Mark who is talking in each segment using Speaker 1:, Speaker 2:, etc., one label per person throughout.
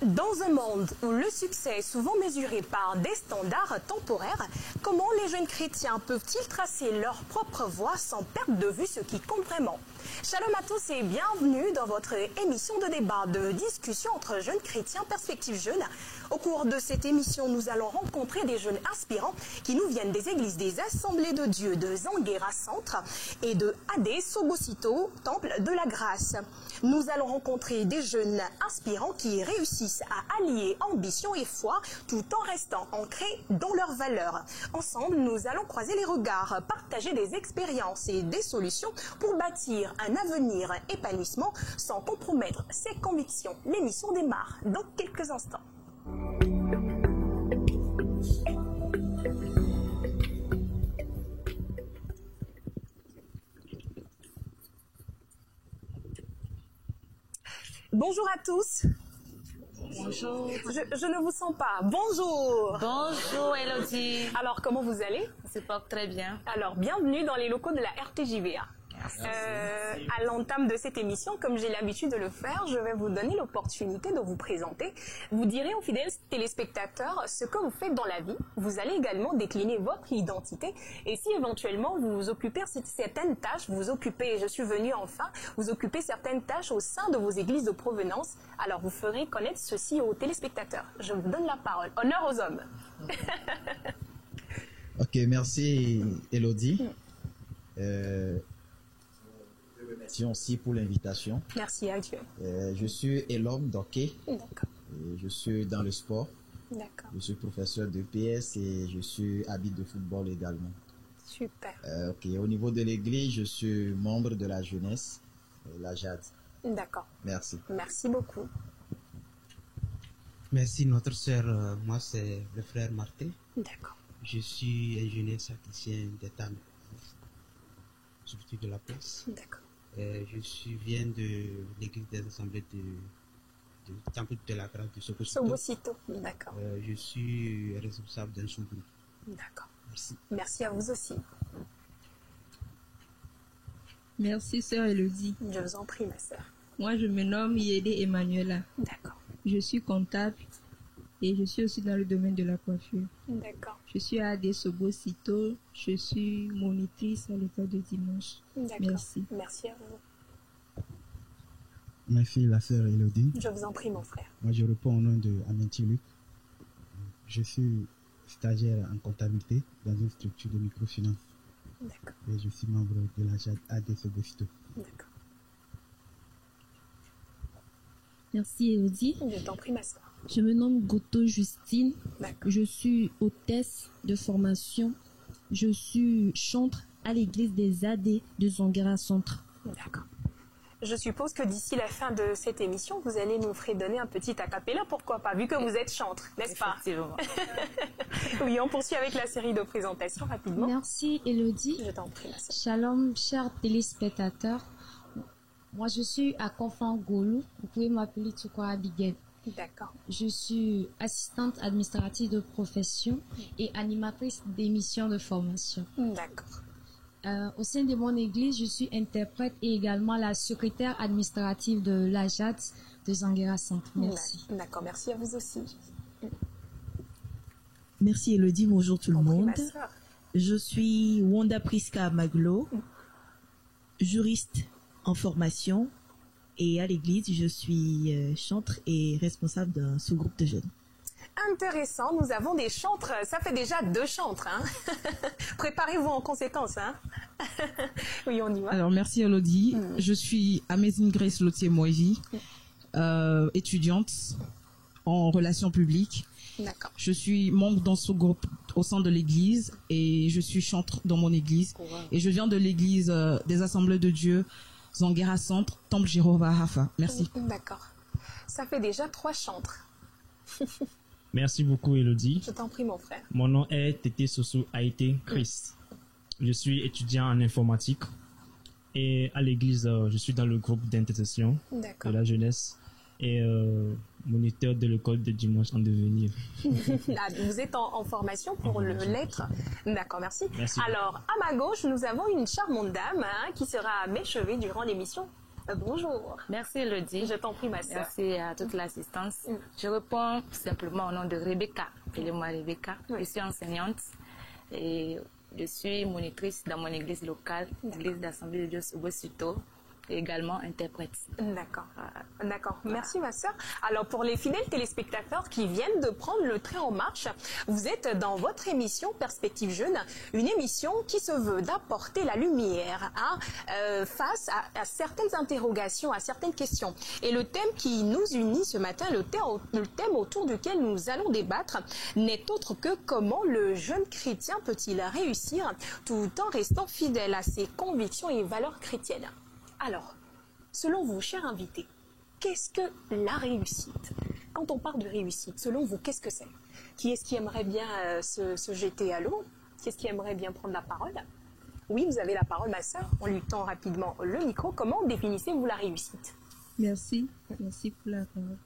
Speaker 1: Dans un monde où le succès est souvent mesuré par des standards temporaires, comment les jeunes chrétiens peuvent-ils tracer leur propre voie sans perdre de vue ce qui compte vraiment? Shalom à tous et bienvenue dans votre émission de débat, de discussion entre jeunes chrétiens, perspectives jeunes. Au cours de cette émission, nous allons rencontrer des jeunes inspirants qui nous viennent des églises des Assemblées de Dieu de Zanguera Centre et de Adé Sobosito, Temple de la Grâce. Nous allons rencontrer des jeunes inspirants qui réussissent à allier ambition et foi tout en restant ancrés dans leurs valeurs. Ensemble, nous allons croiser les regards, partager des expériences et des solutions pour bâtir un avenir épanouissement sans compromettre ses convictions. L'émission démarre dans quelques instants. Bonjour à tous.
Speaker 2: Bonjour.
Speaker 1: Je ne vous sens pas. Bonjour.
Speaker 2: Bonjour Elodie.
Speaker 1: Alors, comment vous allez?
Speaker 2: Je porte très bien.
Speaker 1: Alors, bienvenue dans les locaux de la RTJVA. À l'entame de cette émission, comme j'ai l'habitude de le faire, je vais vous donner l'opportunité de vous présenter. Vous direz aux fidèles téléspectateurs ce que vous faites dans la vie. Vous allez également décliner votre identité. Et si éventuellement vous vous occupez de certaines tâches, vous occupez certaines tâches au sein de vos églises de provenance, alors vous ferez connaître ceci aux téléspectateurs. Je vous donne la parole. Honneur aux hommes.
Speaker 3: Ok, merci Elodie. Merci aussi pour l'invitation.
Speaker 1: Merci à Dieu.
Speaker 3: Je suis Elom Doké.
Speaker 1: D'accord.
Speaker 3: Je suis dans le sport.
Speaker 1: D'accord.
Speaker 3: Je suis professeur de PS et je suis arbitre de football également.
Speaker 1: Super.
Speaker 3: Ok, au niveau de l'église, je suis membre de la jeunesse, la JAD.
Speaker 1: D'accord.
Speaker 3: Merci.
Speaker 1: Merci beaucoup.
Speaker 4: Merci notre sœur. Moi c'est le frère Martin.
Speaker 1: D'accord.
Speaker 4: Je suis ingénieur sacristain d'État. Substitut de la place.
Speaker 1: D'accord.
Speaker 4: Viens de l'église des assemblées du temple de la grâce de Sobosito.
Speaker 1: Sobosito. D'accord.
Speaker 4: Je suis responsable d'un sous-groupe.
Speaker 1: D'accord.
Speaker 4: Merci.
Speaker 1: Merci à vous aussi.
Speaker 5: Merci sœur Elodie.
Speaker 1: Je vous en prie, ma sœur.
Speaker 5: Moi je me nomme Yédé Emmanuela.
Speaker 1: D'accord.
Speaker 5: Je suis comptable et je suis aussi dans le domaine de la coiffure.
Speaker 1: D'accord.
Speaker 5: Je suis à Adé Sobosito. Je suis monitrice à l'école de dimanche.
Speaker 1: D'accord.
Speaker 5: Merci.
Speaker 1: Merci à vous.
Speaker 6: Merci la sœur Elodie.
Speaker 1: Je vous en prie, mon frère.
Speaker 6: Moi je réponds au nom de Amenti Luc. Je suis stagiaire en comptabilité dans une structure de microfinance.
Speaker 1: D'accord.
Speaker 6: Et je suis membre de la JAD Adé Sobosito.
Speaker 1: D'accord.
Speaker 7: Merci Elodie.
Speaker 1: Je t'en prie, ma soeur.
Speaker 7: Je me nomme Goto Justine.
Speaker 1: D'accord.
Speaker 7: Je suis hôtesse de formation. Je suis chantre à l'église des AD de Zanguera Centre.
Speaker 1: D'accord. Je suppose que d'ici la fin de cette émission, vous allez nous fredonner un petit acapella, pourquoi pas, vu que vous êtes chantre, n'est-ce pas?
Speaker 2: Effectivement.
Speaker 1: Oui, on poursuit avec la série de présentations rapidement.
Speaker 7: Merci Elodie.
Speaker 1: Je t'en prie, ma soeur.
Speaker 7: Shalom, chers téléspectateurs. Moi, je suis à Confan Golou. Vous pouvez m'appeler Tukwa Abigail.
Speaker 1: D'accord.
Speaker 7: Je suis assistante administrative de profession et animatrice d'émissions de formation.
Speaker 1: D'accord.
Speaker 7: Au sein de mon église, je suis interprète et également la secrétaire administrative de la JAD de Zanguera Centre. Merci.
Speaker 1: D'accord, merci à vous aussi.
Speaker 8: Merci Elodie, bonjour tout le monde.
Speaker 1: Ma soeur.
Speaker 8: Je suis Wanda Priska Maglo, juriste en formation et à l'église, je suis chantre et responsable d'un sous-groupe de jeunes.
Speaker 1: Intéressant, nous avons des chantres, ça fait déjà 2 chantres. Hein. Préparez-vous en conséquence. Hein. Oui, on y va.
Speaker 9: Alors, merci Elodie. Je suis Amazing Grace Lotier-Moisi, étudiante en relations publiques.
Speaker 1: D'accord.
Speaker 9: Je suis membre dans ce groupe au sein de l'église et je suis chantre dans mon église.
Speaker 1: Wow.
Speaker 9: Et je viens de l'église des Assemblées de Dieu, Zanguera Centre, Temple Jéhovah Rafa. Merci.
Speaker 1: D'accord. Ça fait déjà 3 chantres.
Speaker 10: Merci beaucoup Elodie.
Speaker 1: Je t'en prie, mon frère.
Speaker 10: Mon nom est Tété Soso Haïté Chris. Je suis étudiant en informatique et à l'église, je suis dans le groupe d'intercession de la jeunesse et moniteur de l'école de dimanche en devenir.
Speaker 1: Vous êtes en formation pour l'être. D'accord, merci.
Speaker 10: Merci.
Speaker 1: Alors, à ma gauche, nous avons une charmante dame qui sera à mes cheveux durant l'émission. Bonjour.
Speaker 2: Merci Elodie.
Speaker 1: Je t'en prie, ma sœur.
Speaker 2: Merci à toute l'assistance. Je réponds simplement au nom de Rebecca. Appelez-moi Rebecca. Je suis enseignante et je suis monitrice dans mon église locale, l'église d'Assemblée de Dieu Obosito, et également interprète.
Speaker 1: D'accord. D'accord. Merci, ma sœur. Alors, pour les fidèles téléspectateurs qui viennent de prendre le train en marche, vous êtes dans votre émission Perspective Jeune, une émission qui se veut d'apporter la lumière face à certaines interrogations, à certaines questions. Et le thème qui nous unit ce matin, le thème autour duquel nous allons débattre, n'est autre que comment le jeune chrétien peut-il réussir tout en restant fidèle à ses convictions et valeurs chrétiennes. Alors, selon vous, chers invités, qu'est-ce que la réussite? Quand on parle de réussite, selon vous, qu'est-ce que c'est? Qui est-ce qui aimerait bien se jeter à l'eau? Qui est-ce qui aimerait bien prendre la parole? Oui, vous avez la parole, ma sœur. On lui tend rapidement le micro. Comment définissez-vous la réussite?
Speaker 5: Merci pour la parole.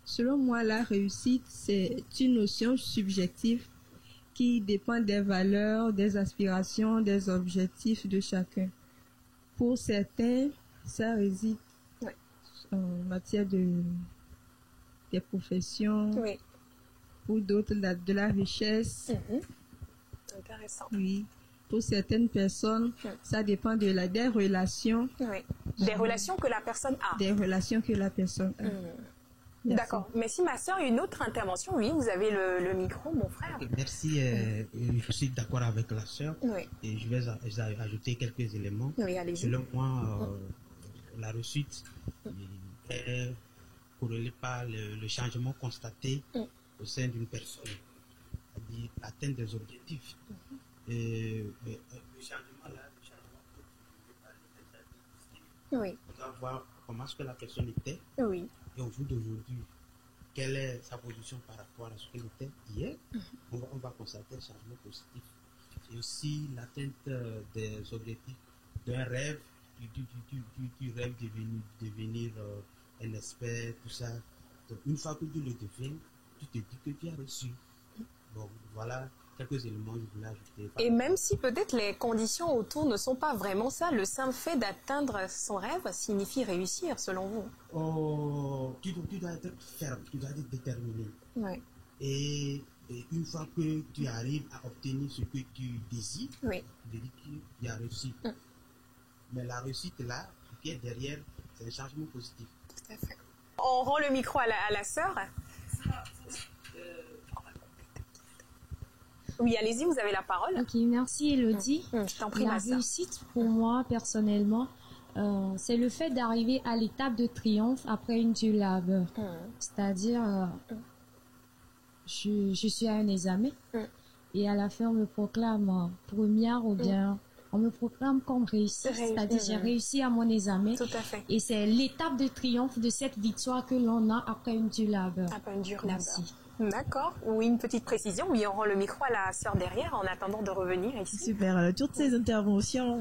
Speaker 5: Selon moi, la réussite, c'est une notion subjective qui dépend des valeurs, des aspirations, des objectifs de chacun. Pour certains, ça réside en matière des professions.
Speaker 1: Oui.
Speaker 5: Pour d'autres, de la richesse.
Speaker 1: Intéressant.
Speaker 5: Oui. Pour certaines personnes, ça dépend des relations.
Speaker 1: Oui. Des relations que la personne a.
Speaker 5: Des relations que la personne a.
Speaker 1: D'accord. Merci, ma soeur. Une autre intervention. Oui, vous avez le micro, mon frère.
Speaker 4: Merci. Je suis d'accord avec la soeur.
Speaker 1: Oui.
Speaker 4: Et je vais ajouter quelques éléments.
Speaker 1: Oui, allez-y.
Speaker 4: Selon moi, la réussite est corrélée par le changement constaté au sein d'une personne, c'est-à-dire atteindre des objectifs. Et le changement là,
Speaker 1: oui.
Speaker 4: On doit voir comment est-ce que la personne était.
Speaker 1: Oui.
Speaker 4: Et au jour d'aujourd'hui, quelle est sa position par rapport à ce qu'elle était hier. On va constater un changement positif. Et aussi l'atteinte des objectifs d'un rêve, du rêve de devenir un expert, tout ça. Donc une fois que tu le deviens, tu te dis que tu as reçu. Bon, voilà quelques éléments que je voulais ajouter.
Speaker 1: Et même si peut-être les conditions autour ne sont pas vraiment ça, le simple fait d'atteindre son rêve signifie réussir, selon vous?
Speaker 4: Oh, tu dois être ferme, tu dois être déterminé.
Speaker 1: Oui.
Speaker 4: Et une fois que tu arrives à obtenir ce que tu désires,
Speaker 1: oui.
Speaker 4: Tu dis que tu as réussi. Mais la réussite là, qui est derrière, c'est un changement positif.
Speaker 1: Tout à fait. On rend le micro à la sœur. Oui, allez-y, vous avez la parole.
Speaker 7: Ok, merci Elodie.
Speaker 1: Je t'en prie,
Speaker 7: la réussite, pour moi, personnellement, c'est le fait d'arriver à l'étape de triomphe après une dure labeur. C'est-à-dire, je suis à un examen et à la fin, on me proclame première ou bien on me proclame comme réussie. C'est-à-dire, j'ai réussi à mon examen.
Speaker 1: Tout à fait.
Speaker 7: Et c'est l'étape de triomphe de cette victoire que l'on a après une dure labeur.
Speaker 1: Après une dure labeur. D'accord. Oui, une petite précision. Oui, on rend le micro à la sœur derrière en attendant de revenir ici.
Speaker 8: Super. Toutes ces interventions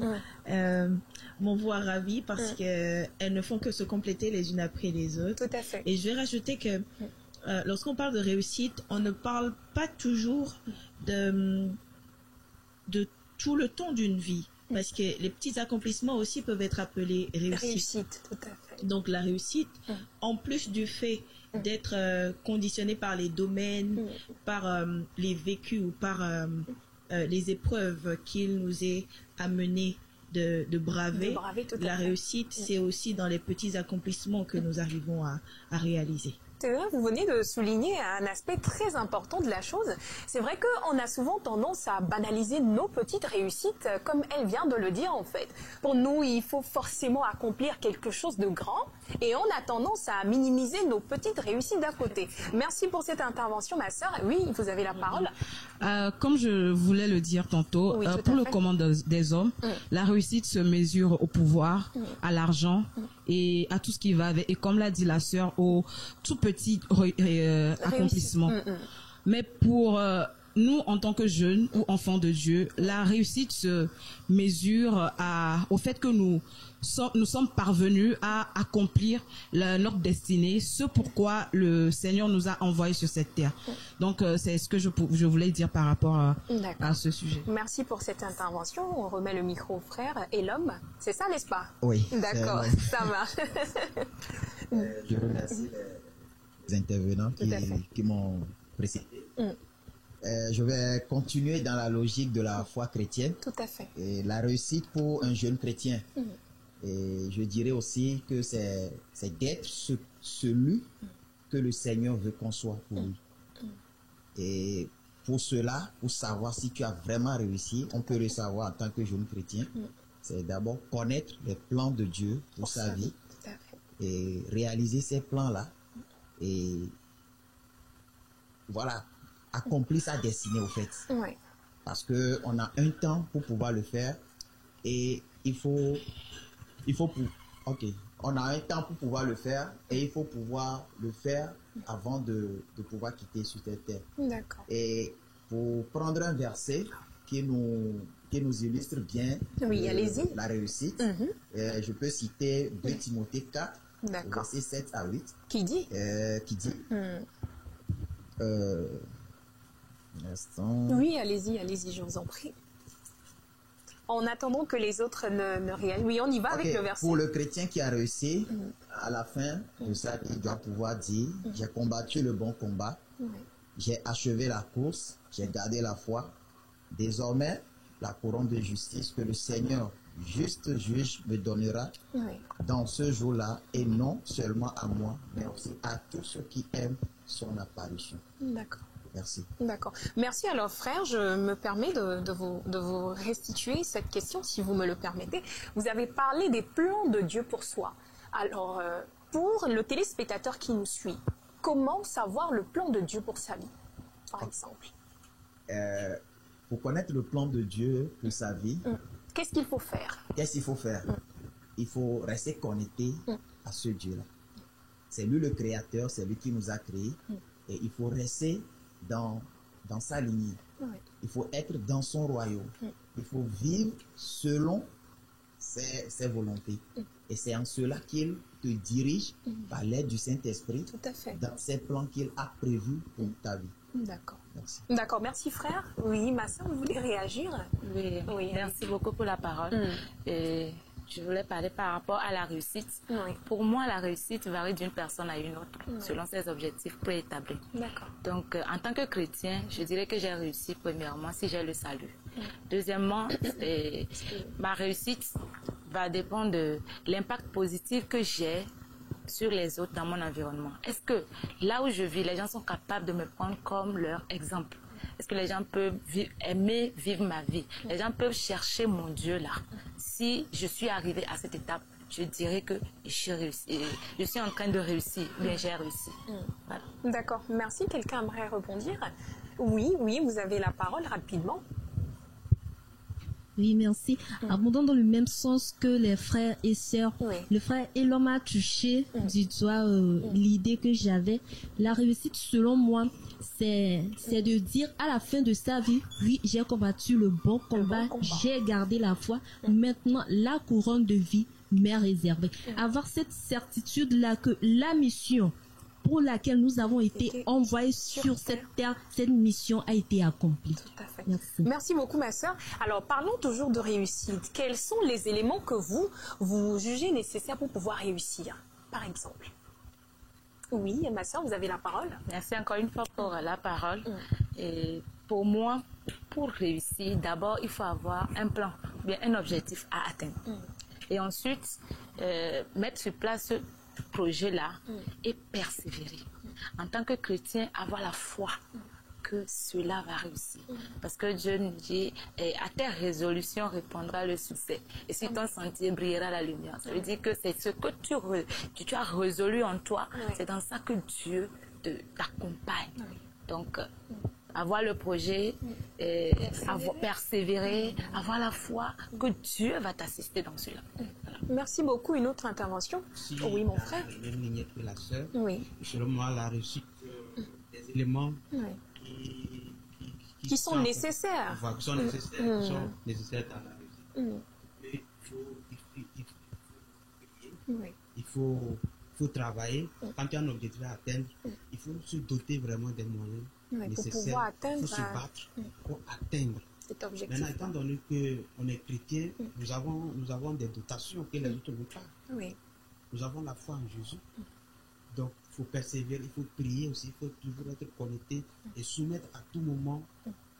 Speaker 8: m'envoient ravie parce qu'elles ne font que se compléter les unes après les autres.
Speaker 1: Tout à fait.
Speaker 8: Et je vais rajouter que lorsqu'on parle de réussite, on ne parle pas toujours de tout le temps d'une vie. Parce que les petits accomplissements aussi peuvent être appelés réussite.
Speaker 1: Réussite, tout à fait.
Speaker 8: Donc la réussite, en plus du fait d'être conditionné par les domaines, par les vécus ou par les épreuves qu'il nous est amené de braver, la réussite, c'est aussi dans les petits accomplissements que nous arrivons à réaliser.
Speaker 1: C'est vrai, vous venez de souligner un aspect très important de la chose. C'est vrai qu'on a souvent tendance à banaliser nos petites réussites, comme elle vient de le dire en fait. Pour nous, il faut forcément accomplir quelque chose de grand et on a tendance à minimiser nos petites réussites d'à côté. Merci pour cette intervention, ma sœur. Oui, vous avez la parole.
Speaker 9: Comme je voulais le dire tantôt, pour le commun des hommes, la réussite se mesure au pouvoir, à l'argent et à tout ce qui va avec. Et comme l'a dit la sœur, au tout petit accomplissement. Mais pour nous, en tant que jeunes ou enfants de Dieu, la réussite se mesure au fait que nous sommes parvenus à accomplir notre destinée, ce pourquoi le Seigneur nous a envoyés sur cette terre. Donc, c'est ce que je voulais dire par rapport à ce sujet.
Speaker 1: Merci pour cette intervention. On remet le micro au frère et l'homme. C'est ça, n'est-ce pas?
Speaker 3: Oui.
Speaker 1: D'accord, ça marche.
Speaker 3: Je remercie les intervenants qui m'ont précédé. Je vais continuer dans la logique de la foi chrétienne.
Speaker 1: Tout à fait.
Speaker 3: Et la réussite pour un jeune chrétien. Et je dirais aussi que c'est d'être celui que le Seigneur veut qu'on soit pour lui. Et pour cela, pour savoir si tu as vraiment réussi, on peut le savoir en tant que jeune chrétien. C'est d'abord connaître les plans de Dieu pour sa vie et réaliser ces plans-là. Et voilà, accomplir sa destinée au fait. Parce qu'on a un temps pour pouvoir le faire et on a un temps pour pouvoir le faire et il faut pouvoir le faire avant de pouvoir quitter sur cette terre.
Speaker 1: D'accord.
Speaker 3: Et pour prendre un verset qui nous illustre bien la réussite, je peux citer 2 Timothée 4, versets 7 à 8.
Speaker 1: Qui dit Oui, allez-y, je vous en prie. En attendant que les autres ne réalisent. Oui, on y va avec le verset.
Speaker 3: Pour le chrétien qui a réussi, à la fin de ça, il doit pouvoir dire j'ai combattu le bon combat, j'ai achevé la course, j'ai gardé la foi. Désormais, la couronne de justice que le Seigneur, juste juge, me donnera dans ce jour-là, et non seulement à moi, mais aussi à tous ceux qui aiment son apparition.
Speaker 1: D'accord.
Speaker 3: Merci.
Speaker 1: D'accord. Merci alors frère, je me permets de vous restituer cette question si vous me le permettez. Vous avez parlé des plans de Dieu pour soi. Alors, pour le téléspectateur qui nous suit, comment savoir le plan de Dieu pour sa vie, par exemple?
Speaker 3: Pour connaître le plan de Dieu pour sa vie,
Speaker 1: qu'est-ce qu'il faut faire?
Speaker 3: Il faut rester connecté à ce Dieu-là. C'est lui le créateur, c'est lui qui nous a créés, et il faut rester dans sa lignée. Il faut être dans son royaume. Il faut vivre selon ses volontés. Et c'est en cela qu'il te dirige par l'aide du Saint-Esprit dans ses plans qu'il a prévus pour ta vie.
Speaker 1: D'accord.
Speaker 3: Merci.
Speaker 1: D'accord, merci frère. Oui, ma soeur, vous voulez réagir?
Speaker 2: Oui, merci beaucoup pour la parole. Et je voulais parler par rapport à la réussite. Pour moi, la réussite varie d'une personne à une autre, selon ses objectifs préétablis. Donc, en tant que chrétien, je dirais que j'ai réussi premièrement si j'ai le salut. Deuxièmement, ma réussite va dépendre de l'impact positif que j'ai sur les autres dans mon environnement. Est-ce que là où je vis, les gens sont capables de me prendre comme leur exemple? Est-ce que les gens peuvent aimer vivre ma vie? Les gens peuvent chercher mon Dieu là. Si je suis arrivée à cette étape, je dirais que je suis en train de réussir, mais j'ai réussi. Voilà.
Speaker 1: D'accord, merci. Quelqu'un aimerait rebondir? Oui, vous avez la parole rapidement.
Speaker 11: Oui, merci. Abondant dans le même sens que les frères et sœurs, le frère Elom a touché du doigt l'idée que j'avais. La réussite, selon moi, c'est de dire à la fin de sa vie, oui, j'ai combattu le bon combat, j'ai gardé la foi. Maintenant, la couronne de vie m'est réservée. Avoir cette certitude-là que la mission pour laquelle nous avons été envoyés sur cette terre, cette mission a été accomplie.
Speaker 1: Tout à fait.
Speaker 11: Merci.
Speaker 1: Merci beaucoup, ma sœur. Alors, parlons toujours de réussite. Quels sont les éléments que vous jugez nécessaires pour pouvoir réussir, par exemple? Oui, ma sœur, vous avez la parole.
Speaker 2: Merci encore une fois pour la parole. Et pour moi, pour réussir, d'abord, il faut avoir un plan, bien un objectif à atteindre. Et ensuite, mettre sur place ce projet-là et persévérer. En tant que chrétien, avoir la foi que cela va réussir. Parce que Dieu nous dit, à tes résolutions répondra le succès. Et sur ton sentier brillera la lumière. Ça veut dire que c'est ce que tu as résolu en toi. C'est dans ça que Dieu t'accompagne. Donc, avoir le projet, persévérer, avoir la foi que Dieu va t'assister dans cela. Voilà.
Speaker 1: Merci beaucoup. Une autre intervention? Oui, mon frère.
Speaker 4: Même lignée que la sœur.
Speaker 1: Oui.
Speaker 4: Selon moi, la réussite des éléments qui
Speaker 1: qui sont nécessaires.
Speaker 4: Qui sont nécessaires, qui sont nécessaires dans la réussite. Mais il faut travailler. Quand tu as un objectif à atteindre, il faut se doter vraiment des moyens nécessaires. Il faut se battre pour atteindre cet objectif. Maintenant, étant donné qu'on est chrétien, nous avons des dotations que les autres n'ont pas. Nous avons la foi en Jésus. Donc, il faut persévérer, il faut prier aussi, il faut toujours être connecté et soumettre à tout moment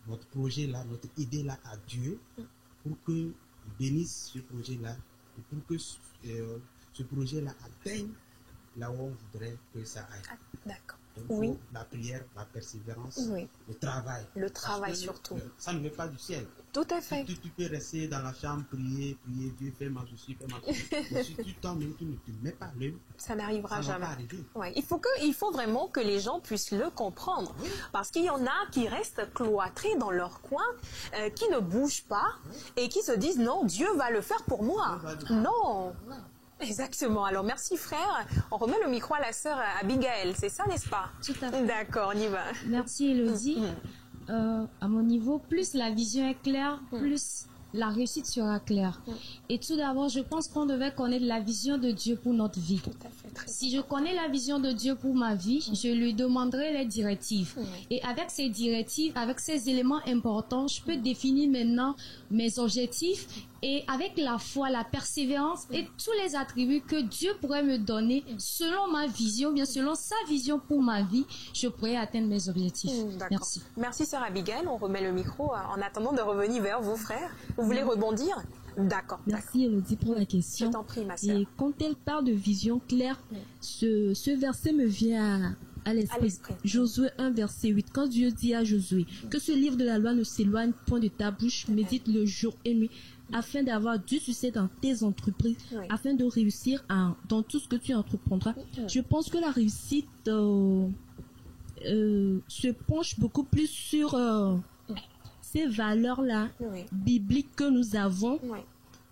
Speaker 4: notre projet-là, notre idée-là à Dieu pour qu'il bénisse ce projet-là et pour que ce projet-là atteigne là où on voudrait que ça aille.
Speaker 1: D'accord.
Speaker 4: Donc, la prière, la persévérance, le travail.
Speaker 1: Le travail surtout.
Speaker 4: Ça ne vient pas du ciel.
Speaker 1: Tout à fait.
Speaker 4: Tu peux rester dans la chambre, prier, Dieu, fais-moi ceci, fais-moi ceci. Mais si tu t'emmènes, tu ne te mets pas l'œuvre,
Speaker 1: ça n'arrivera jamais.
Speaker 4: Pas arriver.
Speaker 1: Il faut vraiment que les gens puissent le comprendre. Parce qu'il y en a qui restent cloîtrés dans leur coin, qui ne bougent pas et qui se disent non, Dieu va le faire pour moi. Non. Exactement. Alors, merci frère. On remet le micro à la sœur Abigail. C'est ça, n'est-ce pas?
Speaker 7: Tout à fait.
Speaker 1: D'accord, on y va.
Speaker 7: Merci Elodie. À mon niveau, plus la vision est claire, plus la réussite sera claire. Et tout d'abord, je pense qu'on devait connaître la vision de Dieu pour notre vie.
Speaker 1: Tout à fait,
Speaker 7: si je connais la vision de Dieu pour ma vie, je lui demanderai les directives. Et avec ces directives, avec ces éléments importants, je peux définir maintenant mes objectifs. Et avec la foi, la persévérance et tous les attributs que Dieu pourrait me donner selon ma vision, bien selon sa vision pour ma vie, je pourrais atteindre mes objectifs. Merci.
Speaker 1: Merci sœur Abigail. On remet le micro en attendant de revenir vers vous frères. Vous voulez rebondir? D'accord.
Speaker 11: Merci Elodie pour la question.
Speaker 1: Je t'en prie ma sœur.
Speaker 11: Et quand elle parle de vision claire, ce verset me vient à l'esprit. Josué 1 verset 8. Quand Dieu dit à Josué que ce livre de la loi ne s'éloigne point de ta bouche, médite le jour et nuit, afin d'avoir du succès dans tes entreprises, afin de réussir dans tout ce que tu entreprendras. Je pense que la réussite se penche beaucoup plus sur ces valeurs-là bibliques que nous avons.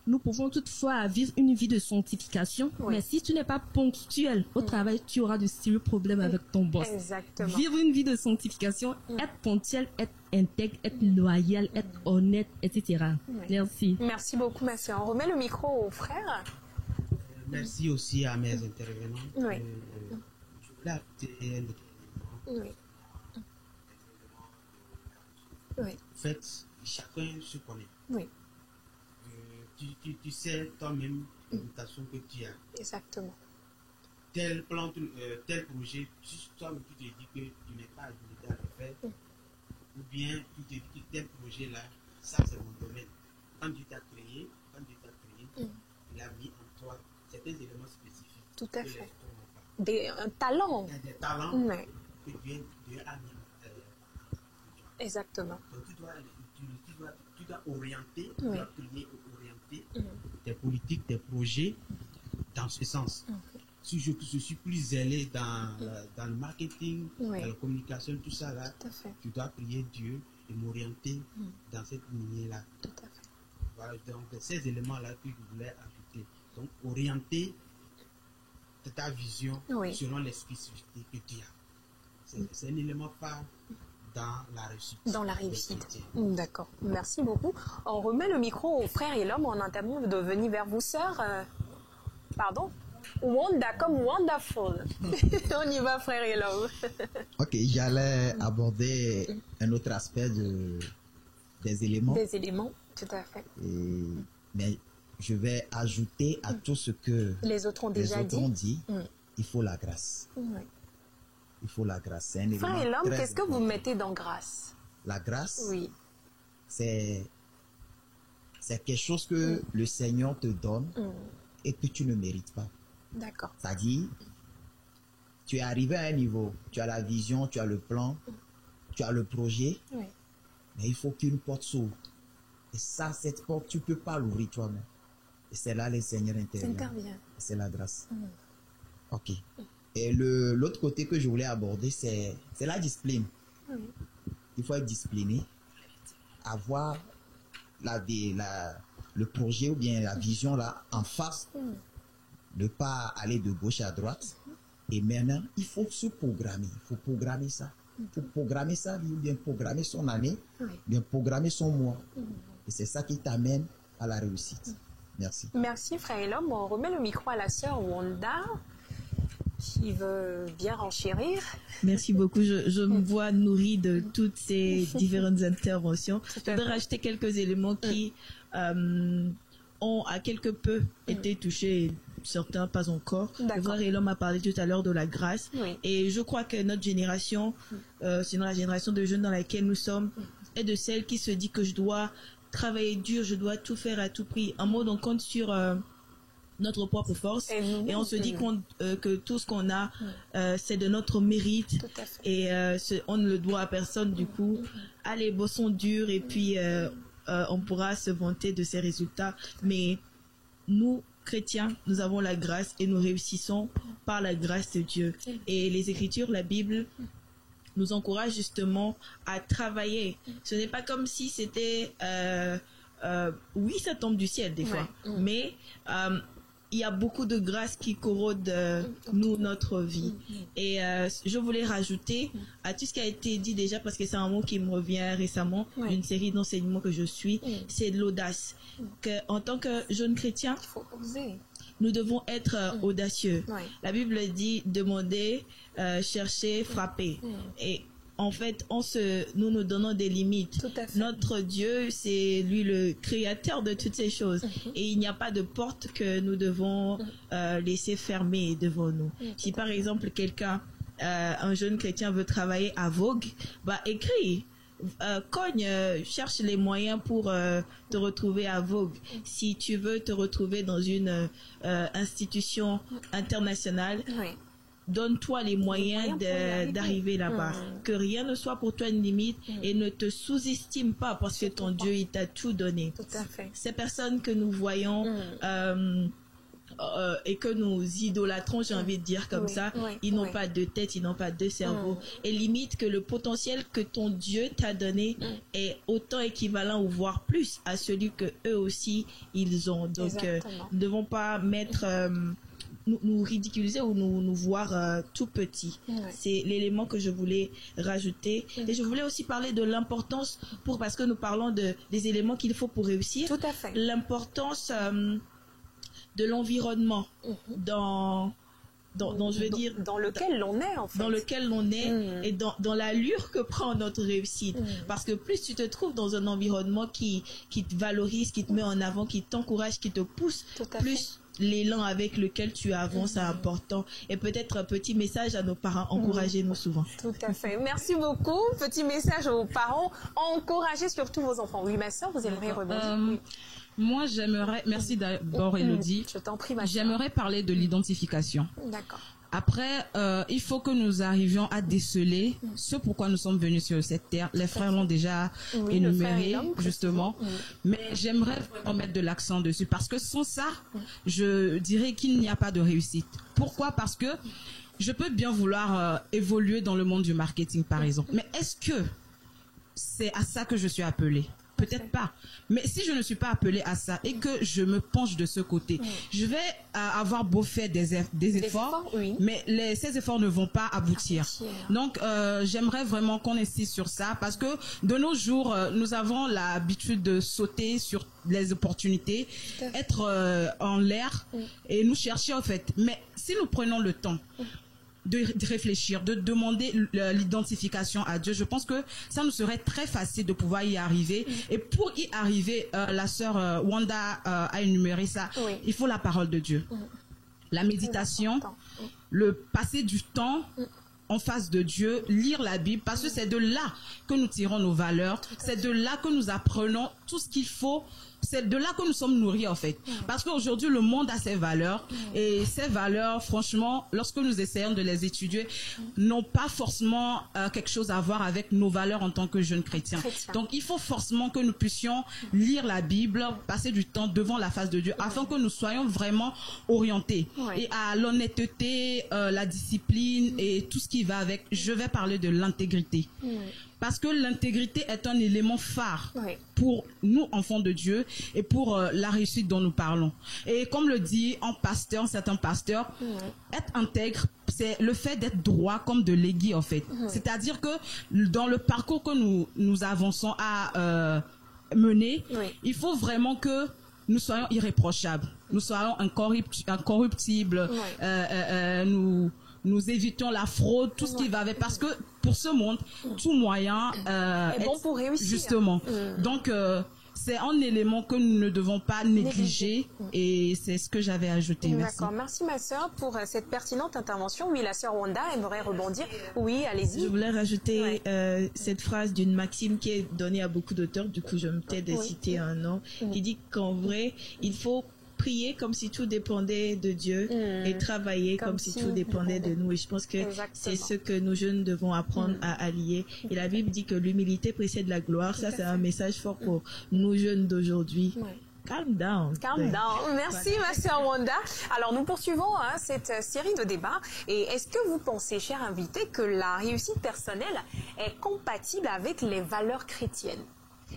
Speaker 11: Nous pouvons toutefois vivre une vie de sanctification, mais si tu n'es pas ponctuel au travail, tu auras de sérieux problèmes avec ton boss.
Speaker 1: Exactement.
Speaker 11: Vivre une vie de sanctification, être ponctuel, être intègre, être loyal, être honnête, etc. Merci.
Speaker 1: Merci beaucoup, ma soeur. On remet le micro au frère.
Speaker 4: Merci aussi à mes intervenants. Je voulais ajouter un élément. En fait, chacun se connaît. Tu sais toi-même l'invitation que tu as.
Speaker 1: Exactement.
Speaker 4: Tel plan, tel projet, si toi-même tu te dis que tu n'es pas habilité à le faire, ou bien tu te dis que tel projet-là, ça c'est mon domaine. Quand Dieu t'a créé, il a mis en toi certains éléments spécifiques.
Speaker 1: Tout à fait. Des talents.
Speaker 4: Des talents que Dieu a mis en toi. Exactement. Donc tu dois orienter, tu dois prier ou orienter tes politiques, tes projets dans ce sens. Si je suis plus zélé dans le marketing, dans la communication, tout ça là, tu dois prier Dieu et m'orienter dans cette lignée-là.
Speaker 1: Tout à fait.
Speaker 4: Voilà, donc ces éléments-là que je voulais ajouter. Donc orienter ta vision selon les spécificités que tu as. C'est un élément phare dans la réussite.
Speaker 1: Dans la réussite. D'accord. Merci beaucoup. On remet le micro au frère et l'homme en attendant de venir vers vous, sœur. Pardon? Wanda comme wonderful. On y va, frère et l'homme.
Speaker 3: Ok, j'allais aborder un autre aspect des éléments.
Speaker 1: Des éléments, tout à fait.
Speaker 3: Mais je vais ajouter à tout ce que
Speaker 1: les autres ont déjà dit.
Speaker 3: Il faut la grâce. Il faut la grâce. C'est un élément
Speaker 1: frère et l'homme,
Speaker 3: très
Speaker 1: qu'est-ce que vous mettez dans grâce?
Speaker 3: La grâce,
Speaker 1: c'est
Speaker 3: quelque chose que le Seigneur te donne et que tu ne mérites pas.
Speaker 1: D'accord.
Speaker 3: C'est-à-dire, tu es arrivé à un niveau, tu as la vision, tu as le plan, tu as le projet, mais il faut qu'une porte s'ouvre. Et ça, cette porte, tu ne peux pas l'ouvrir toi-même. Et c'est là le Seigneur intervient. C'est la grâce. Ok. Et l'autre côté que je voulais aborder, c'est la discipline. Il faut être discipliné, avoir le projet ou bien la vision là en face, ne pas aller de gauche à droite. Et maintenant, il faut se programmer. Il faut programmer ça. pour programmer sa vie, bien programmer son année, bien programmer son mois. Et c'est ça qui t'amène à la réussite. Merci.
Speaker 1: Merci frère Elom. On remet le micro à la sœur Wanda qui veut bien renchérir.
Speaker 8: Merci beaucoup. Je me vois nourrie de toutes ces différentes interventions. Je voudrais rajouter quelques éléments qui ont à quelque peu été touchés, certains pas encore. Le frère Elom a parlé tout à l'heure de la grâce. Et je crois que notre génération, c'est la génération de jeunes dans laquelle nous sommes, est de celle qui se dit que je dois travailler dur, je dois tout faire à tout prix. En mode, on compte sur notre propre force et on se dit que tout ce qu'on a, c'est de notre mérite et on ne le doit à personne. Du coup, allez, bossons dur et puis on pourra se vanter de ces résultats. Mais nous, chrétiens, nous avons la grâce et nous réussissons par la grâce de Dieu. Et les Écritures, la Bible, nous encourage justement à travailler. Ce n'est pas comme si c'était... oui, ça tombe du ciel des fois, mais il y a beaucoup de grâce qui corrode notre vie. Et je voulais rajouter à tout ce qui a été dit déjà, parce que c'est un mot qui me revient récemment d'une série d'enseignements que je suis, c'est de l'audace. En tant que jeune chrétien, il faut oser. Nous devons être audacieux. La Bible dit demander, chercher, frapper. Et en fait, nous nous donnons des limites. Notre Dieu, c'est lui le créateur de toutes ces choses. Et il n'y a pas de porte que nous devons laisser fermer devant nous. Si par exemple quelqu'un, un jeune chrétien veut travailler à Vogue, écris. Cogne, cherche les moyens pour te retrouver à Vogue. Si tu veux te retrouver dans une institution internationale, donne-toi les moyens d'arriver là-bas. Que rien ne soit pour toi une limite et ne te sous-estime pas parce que ton Dieu, il t'a tout donné.
Speaker 1: Tout à fait.
Speaker 8: Ces personnes que nous voyons et que nous idolâtrons, j'ai envie de dire comme ça, ils n'ont pas de tête, ils n'ont pas de cerveau. Et limite que le potentiel que ton Dieu t'a donné est autant équivalent ou voire plus à celui que eux aussi ils ont. Donc nous ne devons pas mettre nous ridiculiser ou nous voir tout petits. C'est l'élément que je voulais rajouter. Et je voulais aussi parler de l'importance parce que nous parlons des éléments qu'il faut pour réussir.
Speaker 1: Tout à fait.
Speaker 8: L'importance de l'environnement dans
Speaker 1: lequel l'on est en fait.
Speaker 8: Dans lequel l'on est et dans l'allure que prend notre réussite. Parce que plus tu te trouves dans un environnement qui te valorise, qui te met en avant, qui t'encourage, qui te pousse, plus l'élan avec lequel tu avances est important. Et peut-être un petit message à nos parents, encouragez-nous souvent.
Speaker 1: Tout à fait. Merci beaucoup. Petit message aux parents, encouragez surtout vos enfants. Oui, ma soeur, vous aimeriez rebondir?
Speaker 9: Moi, merci d'abord Elodie.
Speaker 1: Je t'en prie, ma soeur.
Speaker 9: J'aimerais parler de l'identification.
Speaker 1: D'accord.
Speaker 9: Après, il faut que nous arrivions à déceler ce pourquoi nous sommes venus sur cette terre. Les frères l'ont déjà énuméré, justement. Mais j'aimerais vraiment mettre de l'accent dessus. Parce que sans ça, je dirais qu'il n'y a pas de réussite. Pourquoi? Parce que je peux bien vouloir évoluer dans le monde du marketing, par exemple. Mais est-ce que c'est à ça que je suis appelée? Peut-être pas. Mais si je ne suis pas appelée à ça et que je me penche de ce côté, je vais avoir beau faire des efforts, mais ces efforts ne vont pas aboutir. Donc, j'aimerais vraiment qu'on insiste sur ça parce que de nos jours, nous avons l'habitude de sauter sur les opportunités, être en l'air et nous chercher en fait. Mais si nous prenons le temps de réfléchir, de demander l'identification à Dieu, je pense que ça nous serait très facile de pouvoir y arriver. Et pour y arriver, la sœur Wanda a énuméré ça, il faut la parole de Dieu. La méditation, le passer du temps en face de Dieu, lire la Bible, parce que c'est de là que nous tirons nos valeurs, c'est de là que nous apprenons tout ce qu'il faut. C'est de là que nous sommes nourris en fait. Parce qu'aujourd'hui, le monde a ses valeurs. Et ces valeurs, franchement, lorsque nous essayons de les étudier, n'ont pas forcément quelque chose à voir avec nos valeurs en tant que jeunes chrétiens. Donc, il faut forcément que nous puissions lire la Bible, passer du temps devant la face de Dieu, afin que nous soyons vraiment orientés. Et à l'honnêteté, la discipline et tout ce qui va avec, je vais parler de l'intégrité. parce que l'intégrité est un élément phare pour nous, enfants de Dieu, et pour la réussite dont nous parlons. Et comme le dit un certain pasteur, être intègre, c'est le fait d'être droit comme de l'aiguille, en fait. C'est-à-dire que dans le parcours que nous avançons à mener, il faut vraiment que nous soyons irréprochables, nous soyons incorruptibles, nous évitons la fraude, tout ce qui va avec, parce que pour ce monde, tout moyen
Speaker 1: est bon pour réussir.
Speaker 9: Justement. Donc, c'est un élément que nous ne devons pas négliger, et c'est ce que j'avais ajouté. Merci.
Speaker 1: D'accord, merci ma sœur pour cette pertinente intervention. Oui, la sœur Wanda aimerait rebondir. Oui, allez-y.
Speaker 8: Je voulais rajouter cette phrase d'une maxime qui est donnée à beaucoup d'auteurs, du coup je me tais de citer un nom, qui dit qu'en vrai, il faut prier comme si tout dépendait de Dieu et travailler comme si tout dépendait de nous. Et je pense que c'est ce que nous jeunes devons apprendre à allier. Et la Bible dit que l'humilité précède la gloire. Ça, c'est un message fort pour nous jeunes d'aujourd'hui. Calm down.
Speaker 1: Calm down. Merci, ma sœur Wanda. Alors, nous poursuivons cette série de débats. Et est-ce que vous pensez, chers invités, que la réussite personnelle est compatible avec les valeurs chrétiennes?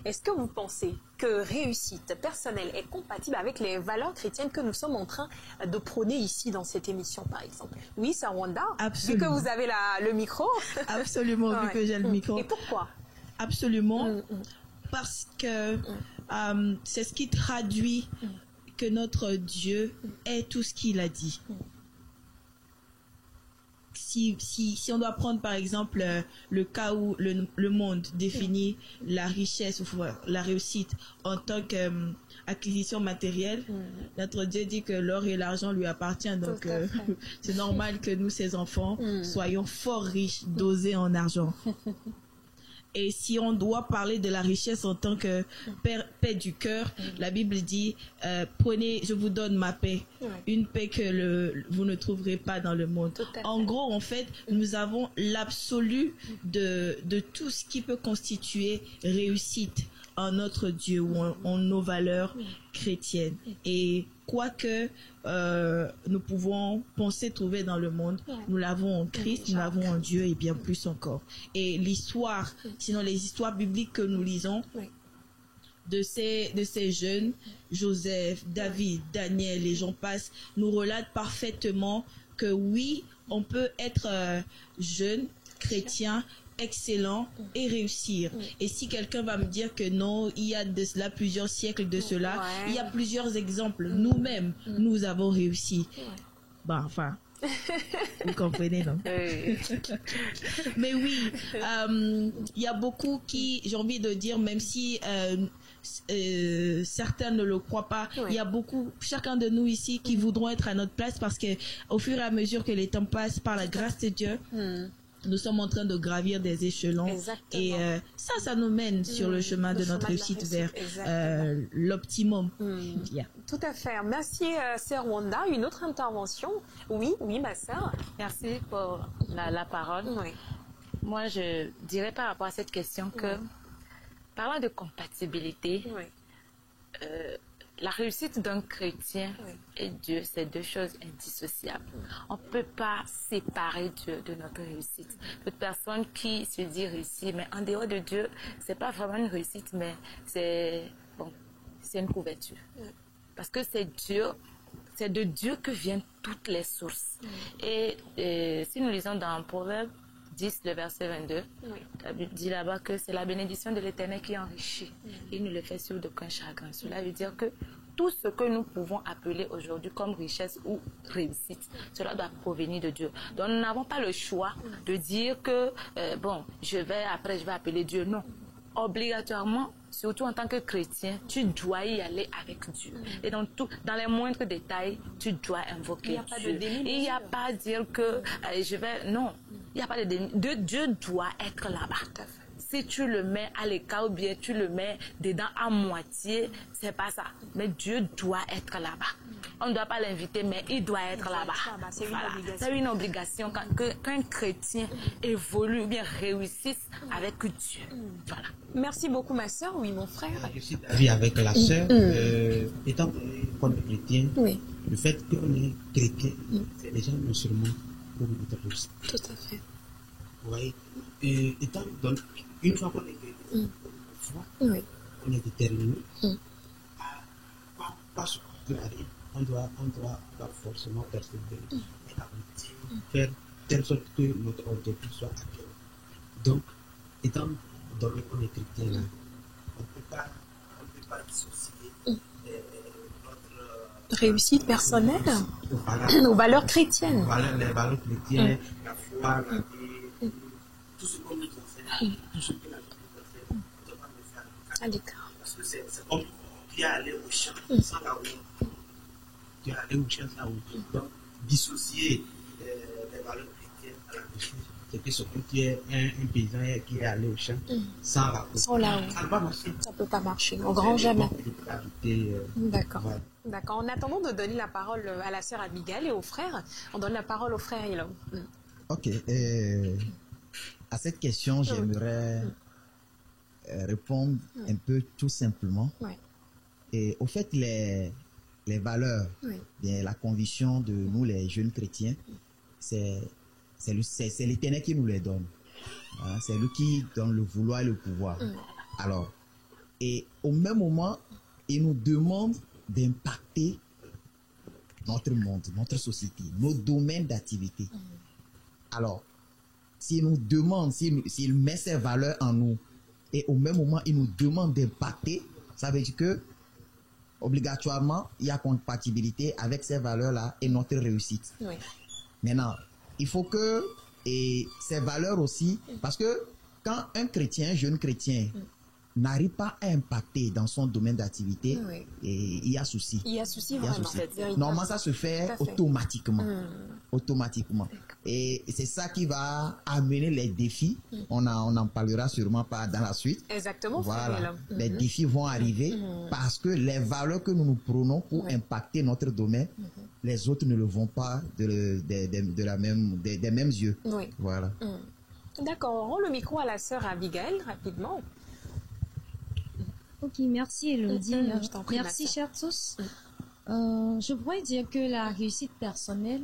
Speaker 1: Est-ce que vous pensez que réussite personnelle est compatible avec les valeurs chrétiennes que nous sommes en train de prôner ici dans cette émission, par exemple? Oui, Sœur Wanda.
Speaker 8: Absolument.
Speaker 1: Vu que vous avez le micro.
Speaker 8: Absolument, vu que j'ai le micro.
Speaker 1: Et pourquoi?
Speaker 8: Absolument. Parce que c'est ce qui traduit que notre Dieu est tout ce qu'il a dit. Si on doit prendre par exemple le cas où le monde définit la richesse ou la réussite en tant qu'acquisition matérielle, notre Dieu dit que l'or et l'argent lui appartiennent, donc c'est normal que nous, ses enfants, soyons fort riches, dosés en argent. Et si on doit parler de la richesse en tant que paix du cœur, la Bible dit prenez, je vous donne ma paix, une paix que vous ne trouverez pas dans le monde. En gros, en fait, nous avons l'absolu de tout ce qui peut constituer réussite en notre Dieu ou en nos valeurs chrétiennes. Et quoique nous pouvons penser trouver dans le monde, nous l'avons en Christ, nous l'avons en Dieu et bien plus encore. Et l'histoire, sinon les histoires bibliques que nous lisons de ces jeunes, Joseph, David, Daniel et j'en passe, nous relatent parfaitement que oui, on peut être jeune, chrétien, excellent et réussir. Et si quelqu'un va me dire que non, il y a de cela plusieurs siècles de cela, il y a plusieurs exemples. Nous-mêmes, nous avons réussi. Bah, enfin, vous comprenez, non? Mais oui, il y a beaucoup qui, j'ai envie de dire, même si certains ne le croient pas, il y a beaucoup, chacun de nous ici, qui voudront être à notre place parce que au fur et à mesure que les temps passent, par la grâce de Dieu, nous sommes en train de gravir des échelons. Et ça nous mène sur le chemin de notre réussite vers l'optimum.
Speaker 1: Tout à fait. Merci, sœur Wanda. Une autre intervention? Oui, ma sœur.
Speaker 2: Merci pour la parole. Moi, je dirais par rapport à cette question que, parlant de compatibilité, la réussite d'un chrétien et Dieu, c'est deux choses indissociables. On ne peut pas séparer Dieu de notre réussite. Toute personne qui se dit réussie, mais en dehors de Dieu, c'est pas vraiment une réussite, mais c'est une couverture. Parce que c'est de Dieu que viennent toutes les sources. Et si nous lisons dans Proverbe 10, le verset 22, la Bible dit là-bas que c'est la bénédiction de l'Éternel qui enrichit. Il ne le fait sur d'aucun chagrin. Cela veut dire que tout ce que nous pouvons appeler aujourd'hui comme richesse ou réussite, cela doit provenir de Dieu. Donc nous n'avons pas le choix de dire que, je vais appeler Dieu. Non. Obligatoirement, surtout en tant que chrétien, tu dois y aller avec Dieu. Et dans les moindres détails, tu dois invoquer Dieu. Il n'y a pas à dire que non. Il n'y a pas de déni. Dieu doit être là-bas. Si tu le mets à l'écart ou bien tu le mets dedans à moitié, c'est pas ça. Mais Dieu doit être là-bas. On ne doit pas l'inviter, mais il doit être là-bas. C'est une obligation qu'un chrétien évolue ou bien réussisse avec Dieu. Voilà.
Speaker 1: Merci beaucoup, ma sœur. Oui, mon frère.
Speaker 4: Je suis d'avis avec la sœur. Étant comme chrétien, le fait qu'on est chrétien, c'est déjà non seulement pour notre réussite.
Speaker 1: Tout à fait.
Speaker 4: Vous voyez, étant donné, une fois qu'on est foi, on est déterminé à pas se contrarier. On doit pas forcément persévérer et aboutir, faire telle sorte que notre objectif soit atteint. Donc, étant donné qu'on est chrétien, on ne peut pas dissocier notre
Speaker 1: réussite personnelle aux valeurs chrétiennes.
Speaker 4: Les valeurs chrétiennes, la foi, la vie, tout ce qu'on nous enseigne, tout ce que la vie nous enseigne, on ne doit pas le faire
Speaker 1: à l'écart.
Speaker 4: Parce que c'est comme tu es allé au champ sans la route. Tu es allé au champ sans la route. Donc, dissocier les valeurs chrétiennes à la vie, c'est que surtout tu es un paysan qui est allé au champ sans la route.
Speaker 1: Sans la route.
Speaker 4: Ça ne va pas marcher.
Speaker 1: Ça ne peut pas marcher, au grand jamais.
Speaker 4: D'accord.
Speaker 1: Voilà. D'accord. En attendant de donner la parole à la sœur Abigail et aux frères, on donne la parole aux frères Elom.
Speaker 3: Ok. À cette question, j'aimerais répondre un peu tout simplement. Et au fait, les valeurs, bien, la conviction de nous, les jeunes chrétiens, c'est l'Éternel qui nous les donne. Hein, c'est lui qui donne le vouloir et le pouvoir. Alors, et au même moment, il nous demande d'impacter notre monde, notre société, nos domaines d'activité. Alors, s'il nous demande, s'il met ses valeurs en nous, et au même moment, il nous demande d'impacter, ça veut dire que, obligatoirement, il y a compatibilité avec ces valeurs-là et notre réussite. Maintenant, il faut que, et ces valeurs aussi, parce que quand un chrétien, jeune chrétien, n'arrive pas à impacter dans son domaine d'activité, et il y a souci.
Speaker 1: Il y a souci vraiment.
Speaker 3: Normalement, ça se fait automatiquement. Automatiquement. Et c'est ça qui va amener les défis. On en parlera sûrement pas dans la suite.
Speaker 1: Exactement.
Speaker 3: Voilà. Les défis vont arriver parce que les valeurs que nous nous prenons pour impacter notre domaine, les autres ne le vont pas des mêmes yeux. Voilà.
Speaker 1: D'accord. On rend le micro à la sœur Abigail rapidement.
Speaker 7: Ok, merci Elodie. Merci chers tous. Je pourrais dire que la réussite personnelle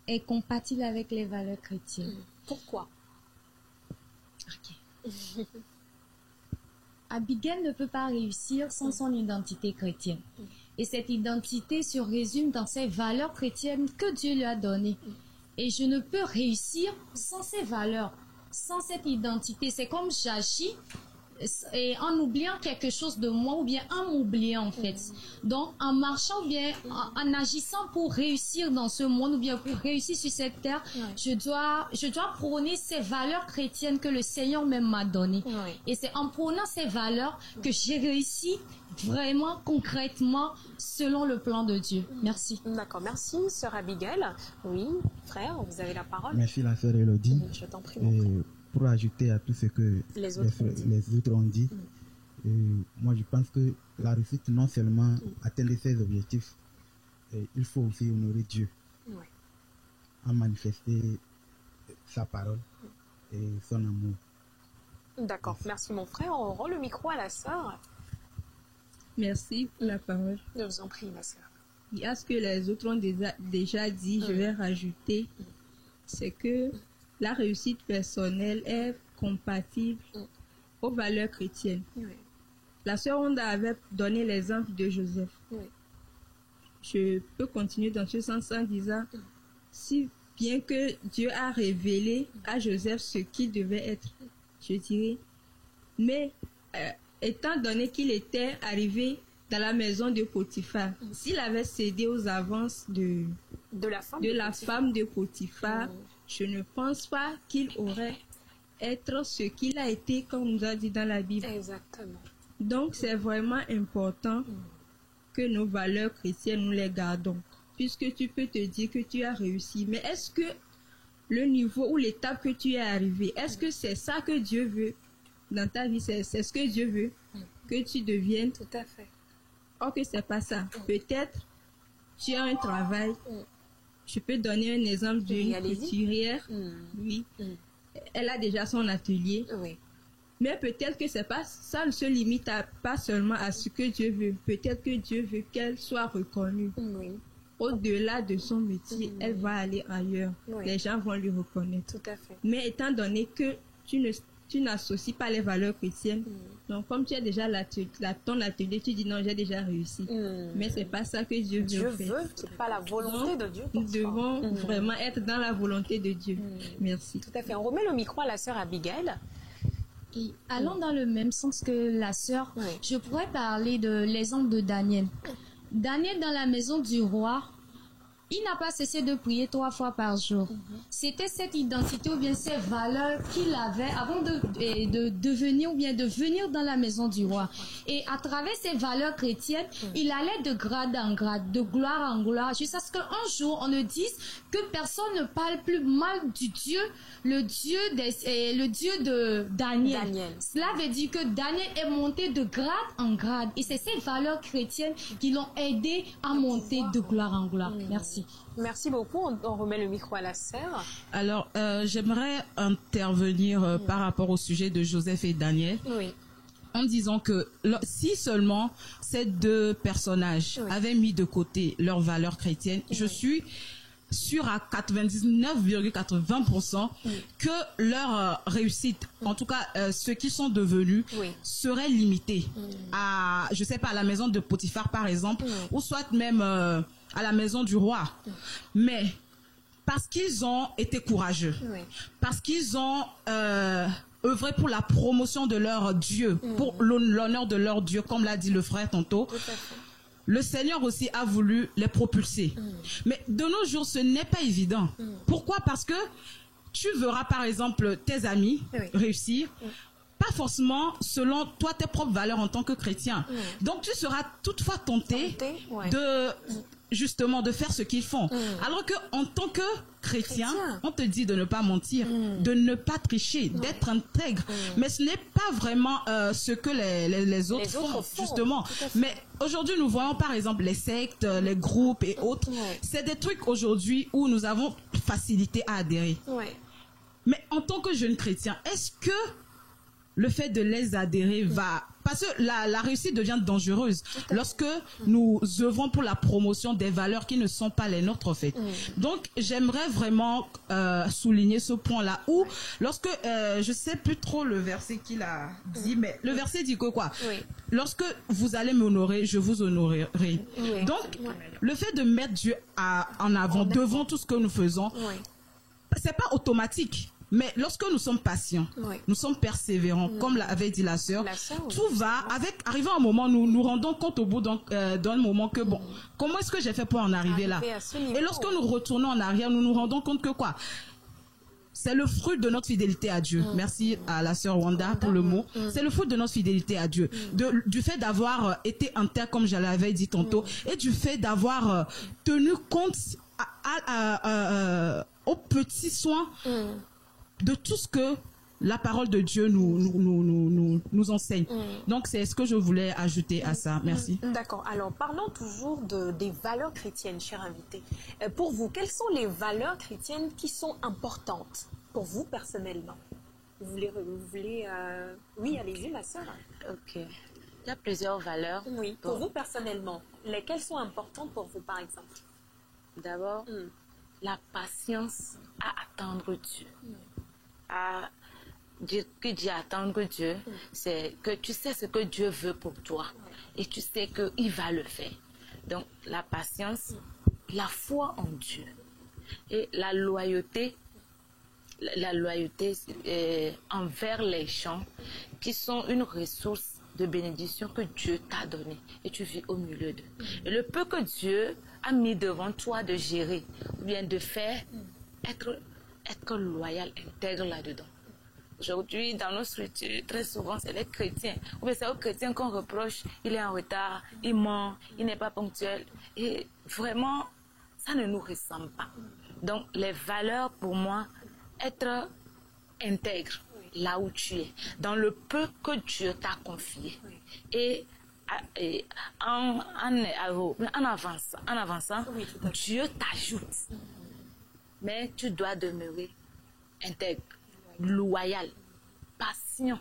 Speaker 7: est compatible avec les valeurs chrétiennes.
Speaker 1: Pourquoi?
Speaker 7: Abigail ne peut pas réussir sans son identité chrétienne. Et cette identité se résume dans ces valeurs chrétiennes que Dieu lui a données. Et je ne peux réussir sans ces valeurs, sans cette identité. C'est comme j'agis et en oubliant quelque chose de moi ou bien en m'oubliant en fait. Donc en marchant ou bien en agissant pour réussir dans ce monde ou bien pour réussir sur cette terre, je dois prôner ces valeurs chrétiennes que le Seigneur même m'a données. Et c'est en prônant ces valeurs que j'ai réussi vraiment concrètement selon le plan de Dieu. Merci.
Speaker 1: D'accord, merci sœur Abigail. Oui, frère, vous avez la parole.
Speaker 6: Merci la sœur Elodie.
Speaker 1: Je t'en prie.
Speaker 6: Pour ajouter à tout ce que les autres ont dit, moi je pense que la réussite, non seulement atteindre ses objectifs, il faut aussi honorer Dieu, en manifester sa parole et son amour.
Speaker 1: D'accord, merci mon frère. On rend le micro à la sœur.
Speaker 5: Merci pour la parole.
Speaker 1: Je vous en prie, ma sœur.
Speaker 5: Il y a ce que les autres ont déjà dit, je vais rajouter, c'est que la réussite personnelle est compatible aux valeurs chrétiennes. La sœur Onda avait donné l'exemple de Joseph. Je peux continuer dans ce sens en disant, si bien que Dieu a révélé à Joseph ce qu'il devait être, je dirais, mais étant donné qu'il était arrivé dans la maison de Potiphar, s'il avait cédé aux avances de la femme de Potiphar, je ne pense pas qu'il aurait être ce qu'il a été, comme on nous a dit dans la Bible.
Speaker 1: Exactement.
Speaker 5: Donc, c'est vraiment important que nos valeurs chrétiennes, nous les gardons. Puisque tu peux te dire que tu as réussi. Mais est-ce que le niveau ou l'étape que tu es arrivé, est-ce que c'est ça que Dieu veut dans ta vie? C'est ce que Dieu veut que tu deviennes?
Speaker 1: Tout à fait.
Speaker 5: Or que c'est pas ça. Peut-être tu as un travail. Je peux donner un exemple d'une couturière. Oui. Elle a déjà son atelier. Mais peut-être que c'est pas ça, ne se limite pas seulement à ce que Dieu veut. Peut-être que Dieu veut qu'elle soit reconnue. au-delà de son métier, elle va aller ailleurs. Les gens vont lui reconnaître.
Speaker 1: Tout à fait.
Speaker 5: Mais étant donné que tu n'associes pas les valeurs chrétiennes, donc comme tu as déjà ton atelier, tu dis non, j'ai déjà réussi. Mais c'est pas ça que Dieu veut faire.
Speaker 1: Dieu veut, c'est pas la volonté de Dieu.
Speaker 5: Nous devons vraiment être dans la volonté de Dieu. Merci.
Speaker 1: Tout à fait. On remet le micro à la sœur Abigail.
Speaker 7: Et allant dans le même sens que la sœur, je pourrais parler de l'exemple de Daniel. Daniel, dans la maison du roi, il n'a pas cessé de prier 3 fois par jour. C'était cette identité ou bien ces valeurs qu'il avait avant de devenir ou bien de venir dans la maison du roi. Et à travers ces valeurs chrétiennes, il allait de grade en grade, de gloire en gloire, jusqu'à ce qu'un jour on ne dise que personne ne parle plus mal du Dieu, le Dieu de Daniel. Cela veut dire que Daniel est monté de grade en grade. Et c'est ces valeurs chrétiennes qui l'ont aidé à monter de gloire en gloire. Merci.
Speaker 1: Merci beaucoup. On remet le micro à la sœur.
Speaker 9: Alors, j'aimerais intervenir par rapport au sujet de Joseph et Daniel.
Speaker 1: Oui.
Speaker 9: En disant que si seulement ces 2 personnages avaient mis de côté leurs valeurs chrétiennes, je suis sûre à 99,80% que leur réussite, en tout cas ceux qui sont devenus, serait limitée à, je sais pas, à la maison de Potiphar par exemple, ou soit même à la maison du roi. Mais parce qu'ils ont été courageux, parce qu'ils ont œuvré pour la promotion de leur Dieu, pour l'honneur de leur Dieu, comme l'a dit le frère tantôt, le Seigneur aussi a voulu les propulser. Mais de nos jours, ce n'est pas évident. Pourquoi? Parce que tu verras par exemple tes amis réussir, pas forcément selon toi tes propres valeurs en tant que chrétien. Donc tu seras toutefois tenté de justement de faire ce qu'ils font. Alors que en tant que chrétien, on te dit de ne pas mentir, de ne pas tricher, d'être intègre. Mais ce n'est pas vraiment ce que les autres font, justement. Mais aujourd'hui, nous voyons par exemple les sectes, les groupes et autres. C'est des trucs aujourd'hui où nous avons facilité à adhérer. Mais en tant que jeune chrétien, est-ce que le fait de les adhérer va... Parce que la réussite devient dangereuse lorsque nous œuvrons pour la promotion des valeurs qui ne sont pas les nôtres en fait. Donc j'aimerais vraiment souligner ce point-là où lorsque, je sais plus trop le verset qu'il a dit, mais le verset dit que quoi? Lorsque vous allez m'honorer, je vous honorerai. Donc le fait de mettre Dieu en avant devant tout ce que nous faisons, c'est pas automatique. Mais lorsque nous sommes patients, nous sommes persévérants, comme l'avait dit la sœur, tout va, arrivant un moment, nous nous rendons compte au bout d'un moment que, bon, comment est-ce que j'ai fait pour en arriver là? Et lorsque nous retournons en arrière, nous nous rendons compte que quoi? C'est le fruit de notre fidélité à Dieu. Merci à la sœur Wanda pour le mot. C'est le fruit de notre fidélité à Dieu. Du fait d'avoir été intègre, comme je l'avais dit tantôt, et du fait d'avoir tenu compte aux petits soins de tout ce que la parole de Dieu nous enseigne. Donc c'est ce que je voulais ajouter à ça. Merci.
Speaker 1: D'accord. Alors parlons toujours des valeurs chrétiennes, chers invités. Pour vous, quelles sont les valeurs chrétiennes qui sont importantes pour vous personnellement? Vous voulez oui, allez-y, la sœur.
Speaker 2: Ok. Il y a plusieurs valeurs.
Speaker 1: Oui. Pour vous personnellement, lesquelles sont importantes pour vous, par exemple?
Speaker 2: D'abord, la patience à attendre Dieu. À dire que Dieu attendre Dieu, c'est que tu sais ce que Dieu veut pour toi et tu sais qu'il va le faire. Donc la patience, la foi en Dieu et la loyauté envers les gens qui sont une ressource de bénédiction que Dieu t'a donnée et tu vis au milieu d'eux. Et le peu que Dieu a mis devant toi de gérer ou bien de faire, être loyal, intègre là-dedans. Aujourd'hui, dans nos structures, très souvent, c'est les chrétiens. Ou bien c'est aux chrétiens qu'on reproche, il est en retard, il ment, il n'est pas ponctuel. Et vraiment, ça ne nous ressemble pas. Donc, les valeurs, pour moi, être intègre là où tu es, dans le peu que Dieu t'a confié. Et en avançant, Dieu t'ajoute. Mais tu dois demeurer intègre, loyal, patient.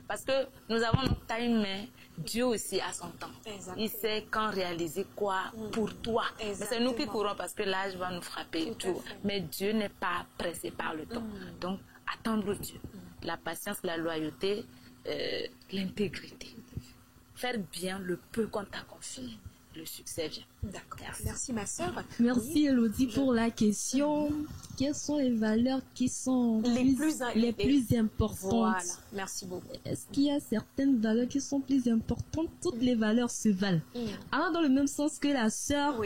Speaker 2: Parce que nous avons notre time, mais Dieu aussi a son temps. Il sait quand réaliser quoi pour toi. Mais c'est nous qui courons parce que l'âge va nous frapper et tout. Mais Dieu n'est pas pressé par le temps. Donc, attendre Dieu. La patience, la loyauté, l'intégrité. Faire bien le peu qu'on t'a confié. Le succès vient.
Speaker 1: D'accord. Merci ma sœur.
Speaker 11: Merci Elodie pour la question. Quelles sont les valeurs qui sont les plus importantes?
Speaker 1: Voilà. Merci beaucoup.
Speaker 11: Est-ce qu'il y a certaines valeurs qui sont plus importantes? Toutes les valeurs se valent. Alors dans le même sens que la sœur,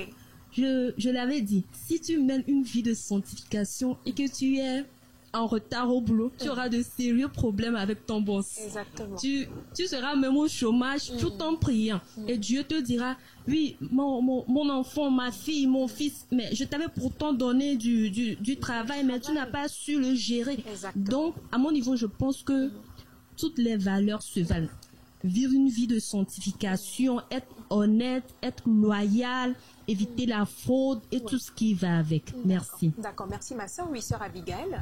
Speaker 11: je l'avais dit, si tu mènes une vie de sanctification et que tu es en retard au boulot, tu auras de sérieux problèmes avec ton boss.
Speaker 1: Exactement.
Speaker 11: Tu seras même au chômage tout en priant. Et Dieu te dira, oui, mon enfant, ma fille, mon fils, mais je t'avais pourtant donné du travail, mais tu n'as pas su le gérer.
Speaker 1: Exactement.
Speaker 11: Donc, à mon niveau, je pense que toutes les valeurs se valent. Vivre une vie de sanctification, être honnête, être loyal, éviter la fraude et tout ce qui va avec. Merci.
Speaker 1: D'accord, merci ma sœur. Oui, sœur Abigail.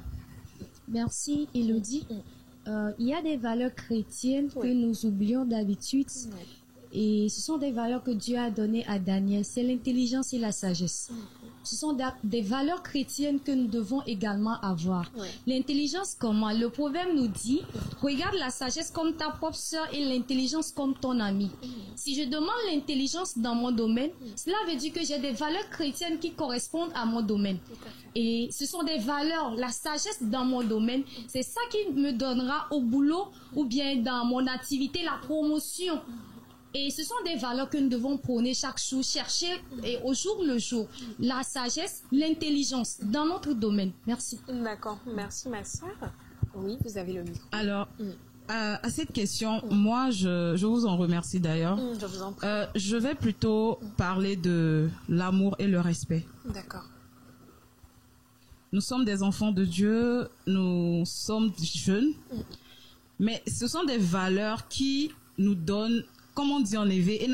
Speaker 7: Merci Elodie. Il y a des valeurs chrétiennes que nous oublions d'habitude et ce sont des valeurs que Dieu a données à Daniel, c'est l'intelligence et la sagesse. Ce sont des valeurs chrétiennes que nous devons également avoir. L'intelligence comment? Le proverbe nous dit, regarde la sagesse comme ta propre sœur et l'intelligence comme ton ami. Si je demande l'intelligence dans mon domaine, cela veut dire que j'ai des valeurs chrétiennes qui correspondent à mon domaine. Et ce sont des valeurs, la sagesse dans mon domaine, c'est ça qui me donnera au boulot ou bien dans mon activité la promotion. Et ce sont des valeurs que nous devons prôner chaque jour, chercher et au jour le jour. La sagesse, l'intelligence dans notre domaine. Merci.
Speaker 1: D'accord, merci ma soeur. Oui, vous avez le micro.
Speaker 9: Alors, à cette question, moi, je vous en remercie d'ailleurs.
Speaker 1: Je vous en prie.
Speaker 9: Je vais plutôt parler de l'amour et le respect.
Speaker 1: D'accord.
Speaker 9: Nous sommes des enfants de Dieu, nous sommes jeunes, mais ce sont des valeurs qui nous donnent, comme on dit en éveil,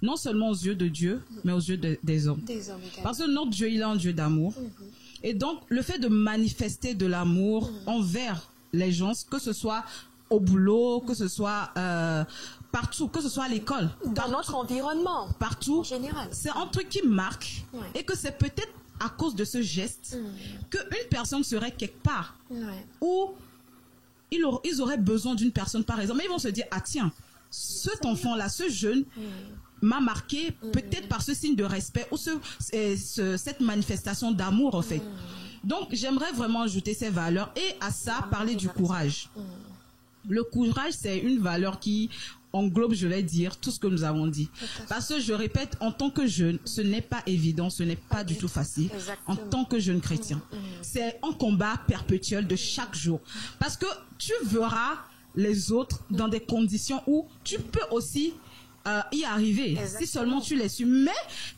Speaker 9: non seulement aux yeux de Dieu, mais aux yeux des hommes. Parce que notre Dieu, il est un Dieu d'amour. Et donc, le fait de manifester de l'amour envers les gens, que ce soit au boulot, que ce soit partout, que ce soit à l'école.
Speaker 1: Dans notre environnement.
Speaker 9: Partout.
Speaker 1: En général.
Speaker 9: C'est un truc qui marque et que c'est peut-être à cause de ce geste qu'une personne serait quelque part où ils auraient besoin d'une personne, par exemple. Mais ils vont se dire, ah tiens, cet enfant-là, ce jeune m'a marqué peut-être par ce signe de respect ou cette manifestation d'amour, en fait. Donc, j'aimerais vraiment ajouter ces valeurs et à ça, parler du courage. Le courage, c'est une valeur qui englobe, je vais dire, tout ce que nous avons dit. Parce que je répète, en tant que jeune, ce n'est pas évident, ce n'est pas du tout facile. En tant que jeune chrétien, c'est un combat perpétuel de chaque jour. Parce que tu verras les autres dans des conditions où tu peux aussi y arriver, si seulement tu les suis. Mais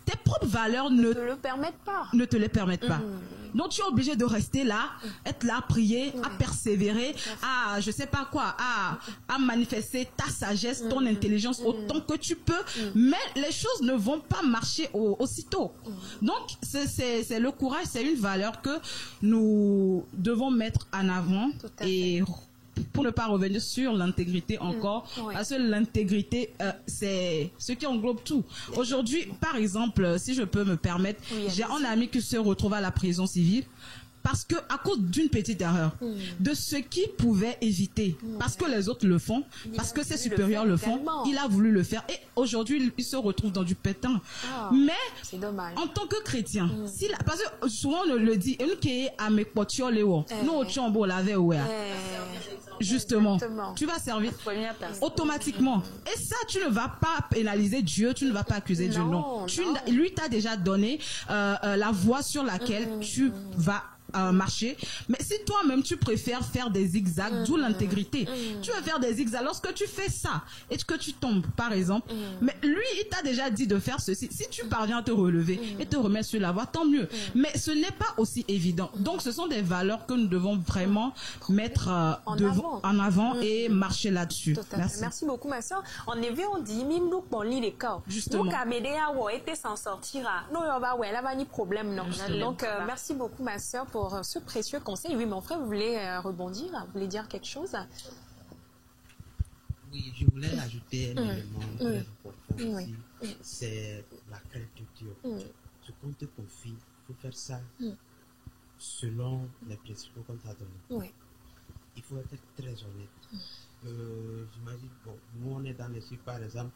Speaker 9: tes propres valeurs ne te le permettent pas. Ne te les permettent pas. Donc tu es obligé de rester là, être là, prier, à persévérer, à je sais pas quoi, à manifester ta sagesse, ton intelligence autant que tu peux. Mais les choses ne vont pas marcher aussitôt. Donc c'est le courage, c'est une valeur que nous devons mettre en avant et pour ne pas revenir sur l'intégrité encore, parce que l'intégrité, c'est ce qui englobe tout. Aujourd'hui, par exemple, si je peux me permettre, j'ai un ami qui se retrouve à la prison civile parce que à cause d'une petite erreur, de ce qu'il pouvait éviter, parce que les autres le font, parce que ses supérieurs le font, il a voulu le faire et aujourd'hui il se retrouve dans du pétain. Mais en tant que chrétien, parce que souvent on le dit, justement, tu vas servir automatiquement. Et ça, tu ne vas pas pénaliser Dieu, tu ne vas pas accuser Dieu, non. Lui t'a déjà donné la voie sur laquelle tu vas marcher. Mais si toi-même tu préfères faire des zigzags, d'où l'intégrité, tu veux faire des zigzags, lorsque tu fais ça et que tu tombes par exemple, mais lui il t'a déjà dit de faire ceci, si tu parviens à te relever et te remettre sur la voie, tant mieux. Mais ce n'est pas aussi évident. Donc ce sont des valeurs que nous devons vraiment mettre en avant et marcher là-dessus.
Speaker 1: Merci beaucoup ma soeur. En effet on dit justement s'en sortira. Donc merci beaucoup ma soeur pour ce précieux conseil. Oui, mon frère, vous voulez rebondir? Vous voulez dire quelque chose?
Speaker 4: Oui, je voulais ajouter un élément très important ici. C'est la crainte de Dieu. Ce qu'on te confie, il faut faire ça selon les principes qu'on t'a donnés. Il faut être très honnête. J'imagine, bon, nous on est dans les chiffres par exemple,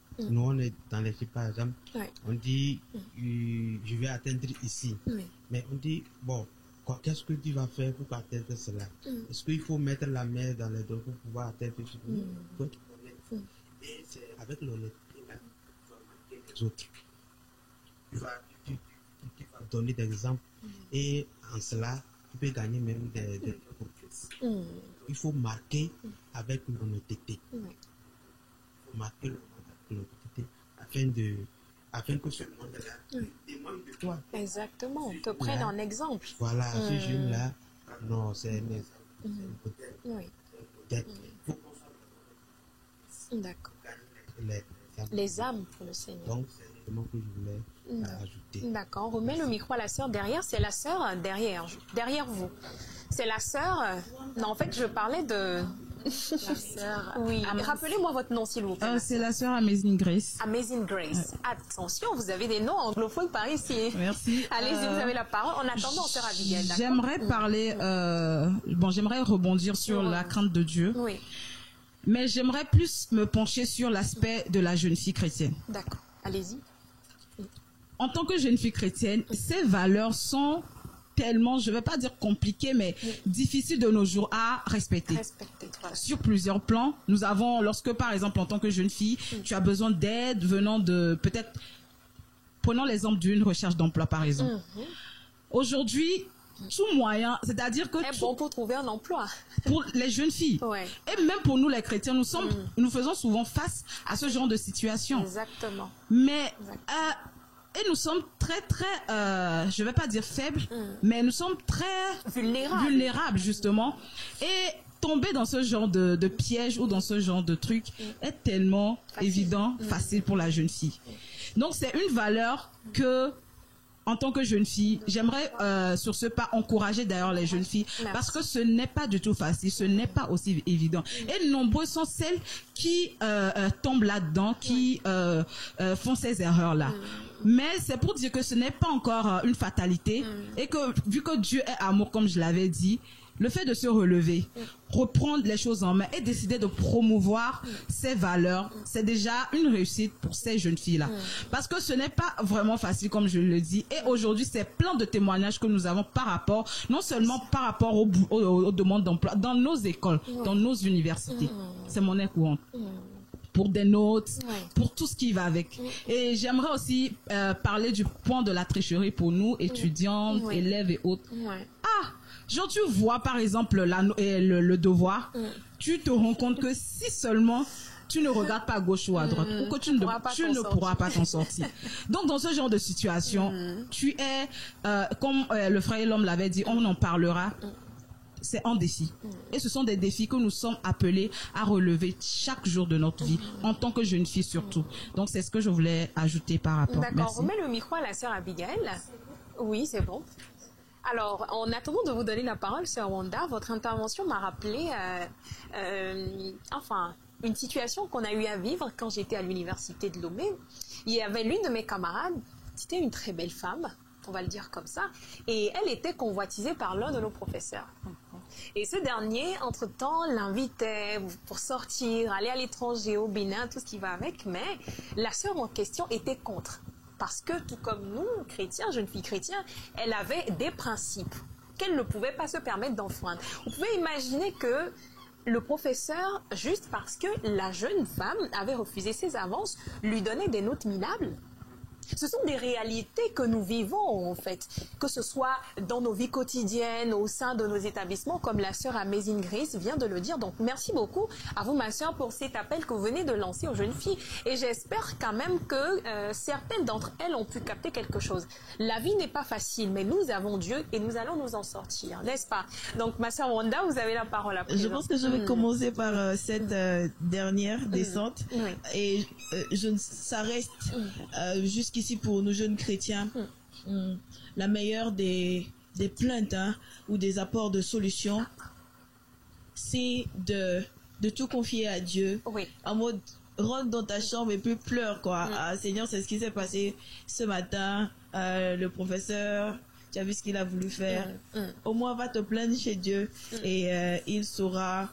Speaker 4: on dit je vais atteindre ici, mais on dit bon, qu'est-ce que tu vas faire pour atteindre cela? Est-ce qu'il faut mettre la main dans les dos pour pouvoir atteindre ce que il faut être honnête. Et c'est avec l'honnêteté là tu vas marquer les autres. Tu vas donner des exemples et en cela tu peux gagner même des opportunités. Il faut marquer avec l'honnêteté. Marquer l'honnêteté afin que ce monde-là témoigne de toi.
Speaker 1: Exactement, te prenne en exemple.
Speaker 4: Voilà, ce jeune-là, non, c'est un exemple. Peut-être. Il faut qu'on soit
Speaker 1: d'accord. Les âmes pour le Seigneur.
Speaker 4: Donc, c'est l'élément que je voulais ajouter.
Speaker 1: D'accord, on remet le micro à la sœur derrière. C'est la sœur derrière vous. C'est la sœur. Non, en fait, je parlais de. La sœur. Oui. Rappelez-moi votre nom, s'il vous plaît.
Speaker 9: C'est la sœur Amazing Grace.
Speaker 1: Amazing Grace. Attention, vous avez des noms anglophones par ici.
Speaker 9: Merci.
Speaker 1: Allez-y, vous avez la parole. En attendant, sœur Abigail.
Speaker 9: J'aimerais parler. J'aimerais rebondir sur la crainte de Dieu.
Speaker 1: Oui.
Speaker 9: Mais j'aimerais plus me pencher sur l'aspect de la jeune fille chrétienne.
Speaker 1: D'accord. Allez-y.
Speaker 9: En tant que jeune fille chrétienne, ces valeurs sont tellement, je ne vais pas dire compliquées, mais difficiles de nos jours à respecter. Sur plusieurs plans, nous avons, lorsque par exemple en tant que jeune fille, tu as besoin d'aide venant de, peut-être, prenons l'exemple d'une recherche d'emploi par exemple. Aujourd'hui, tout moyen, c'est-à-dire que
Speaker 1: bon pour trouver un emploi.
Speaker 9: Pour les jeunes filles. Et même pour nous les chrétiens, nous faisons souvent face à ce genre de situation.
Speaker 1: Exactement.
Speaker 9: Mais et nous sommes très je vais pas dire faibles, mais nous sommes très vulnérables justement. Et tomber dans ce genre de piège ou dans ce genre de truc est tellement évident, facile pour la jeune fille. Donc c'est une valeur que, en tant que jeune fille, j'aimerais sur ce pas encourager d'ailleurs les jeunes filles. Merci. Parce que ce n'est pas du tout facile, ce n'est pas aussi évident. Et nombreuses sont celles qui tombent là-dedans, qui font ces erreurs-là. Mais c'est pour dire que ce n'est pas encore une fatalité et que vu que Dieu est amour, comme je l'avais dit, le fait de se relever, reprendre les choses en main et décider de promouvoir ces valeurs, c'est déjà une réussite pour ces jeunes filles-là. Parce que ce n'est pas vraiment facile, comme je le dis. Et aujourd'hui, c'est plein de témoignages que nous avons par rapport, non seulement par rapport aux demandes d'emploi, dans nos écoles, dans nos universités. C'est monnaie courante. Pour des notes, pour tout ce qui va avec. Et j'aimerais aussi parler du point de la tricherie pour nous, étudiantes, élèves et autres. Genre tu vois par exemple le devoir, tu te rends compte que si seulement tu ne regardes pas à gauche ou à droite, ou que tu ne pourras pas t'en sortir. Donc dans ce genre de situation, tu es, comme le frère et l'homme l'avait dit, on en parlera, c'est un défi. Et ce sont des défis que nous sommes appelés à relever chaque jour de notre vie, en tant que jeune fille surtout. Donc c'est ce que je voulais ajouter par rapport.
Speaker 1: D'accord, on met le micro à la sœur Abigail. Oui, c'est bon. Alors, en attendant de vous donner la parole, sœur Wanda, votre intervention m'a rappelé une situation qu'on a eu à vivre quand j'étais à l'université de Lomé. Il y avait l'une de mes camarades, c'était une très belle femme, on va le dire comme ça, et elle était convoitisée par l'un de nos professeurs. Et ce dernier, entre-temps, l'invitait pour sortir, aller à l'étranger, au Bénin, tout ce qui va avec, mais la sœur en question était contre. Parce que, tout comme nous, chrétiens, jeunes filles chrétiennes, elle avait des principes qu'elle ne pouvait pas se permettre d'enfreindre. Vous pouvez imaginer que le professeur, juste parce que la jeune femme avait refusé ses avances, lui donnait des notes minables. Ce sont des réalités que nous vivons en fait, que ce soit dans nos vies quotidiennes, au sein de nos établissements, comme la sœur Amazing Grace vient de le dire. Donc merci beaucoup à vous ma sœur pour cet appel que vous venez de lancer aux jeunes filles. Et j'espère quand même que certaines d'entre elles ont pu capter quelque chose. La vie n'est pas facile, mais nous avons Dieu et nous allons nous en sortir, n'est-ce pas? Donc ma sœur Wanda, vous avez la parole à présent.
Speaker 8: Je pense que je vais commencer par cette dernière descente. Et ça reste jusqu'ici pour nous jeunes chrétiens la meilleure des plaintes ou des apports de solutions, c'est de de tout confier à Dieu. En mode, rentre dans ta chambre et puis pleure, quoi. Ah, Seigneur, c'est ce qui s'est passé ce matin. Le professeur, tu as vu ce qu'il a voulu faire. Au moins, va te plaindre chez Dieu et il saura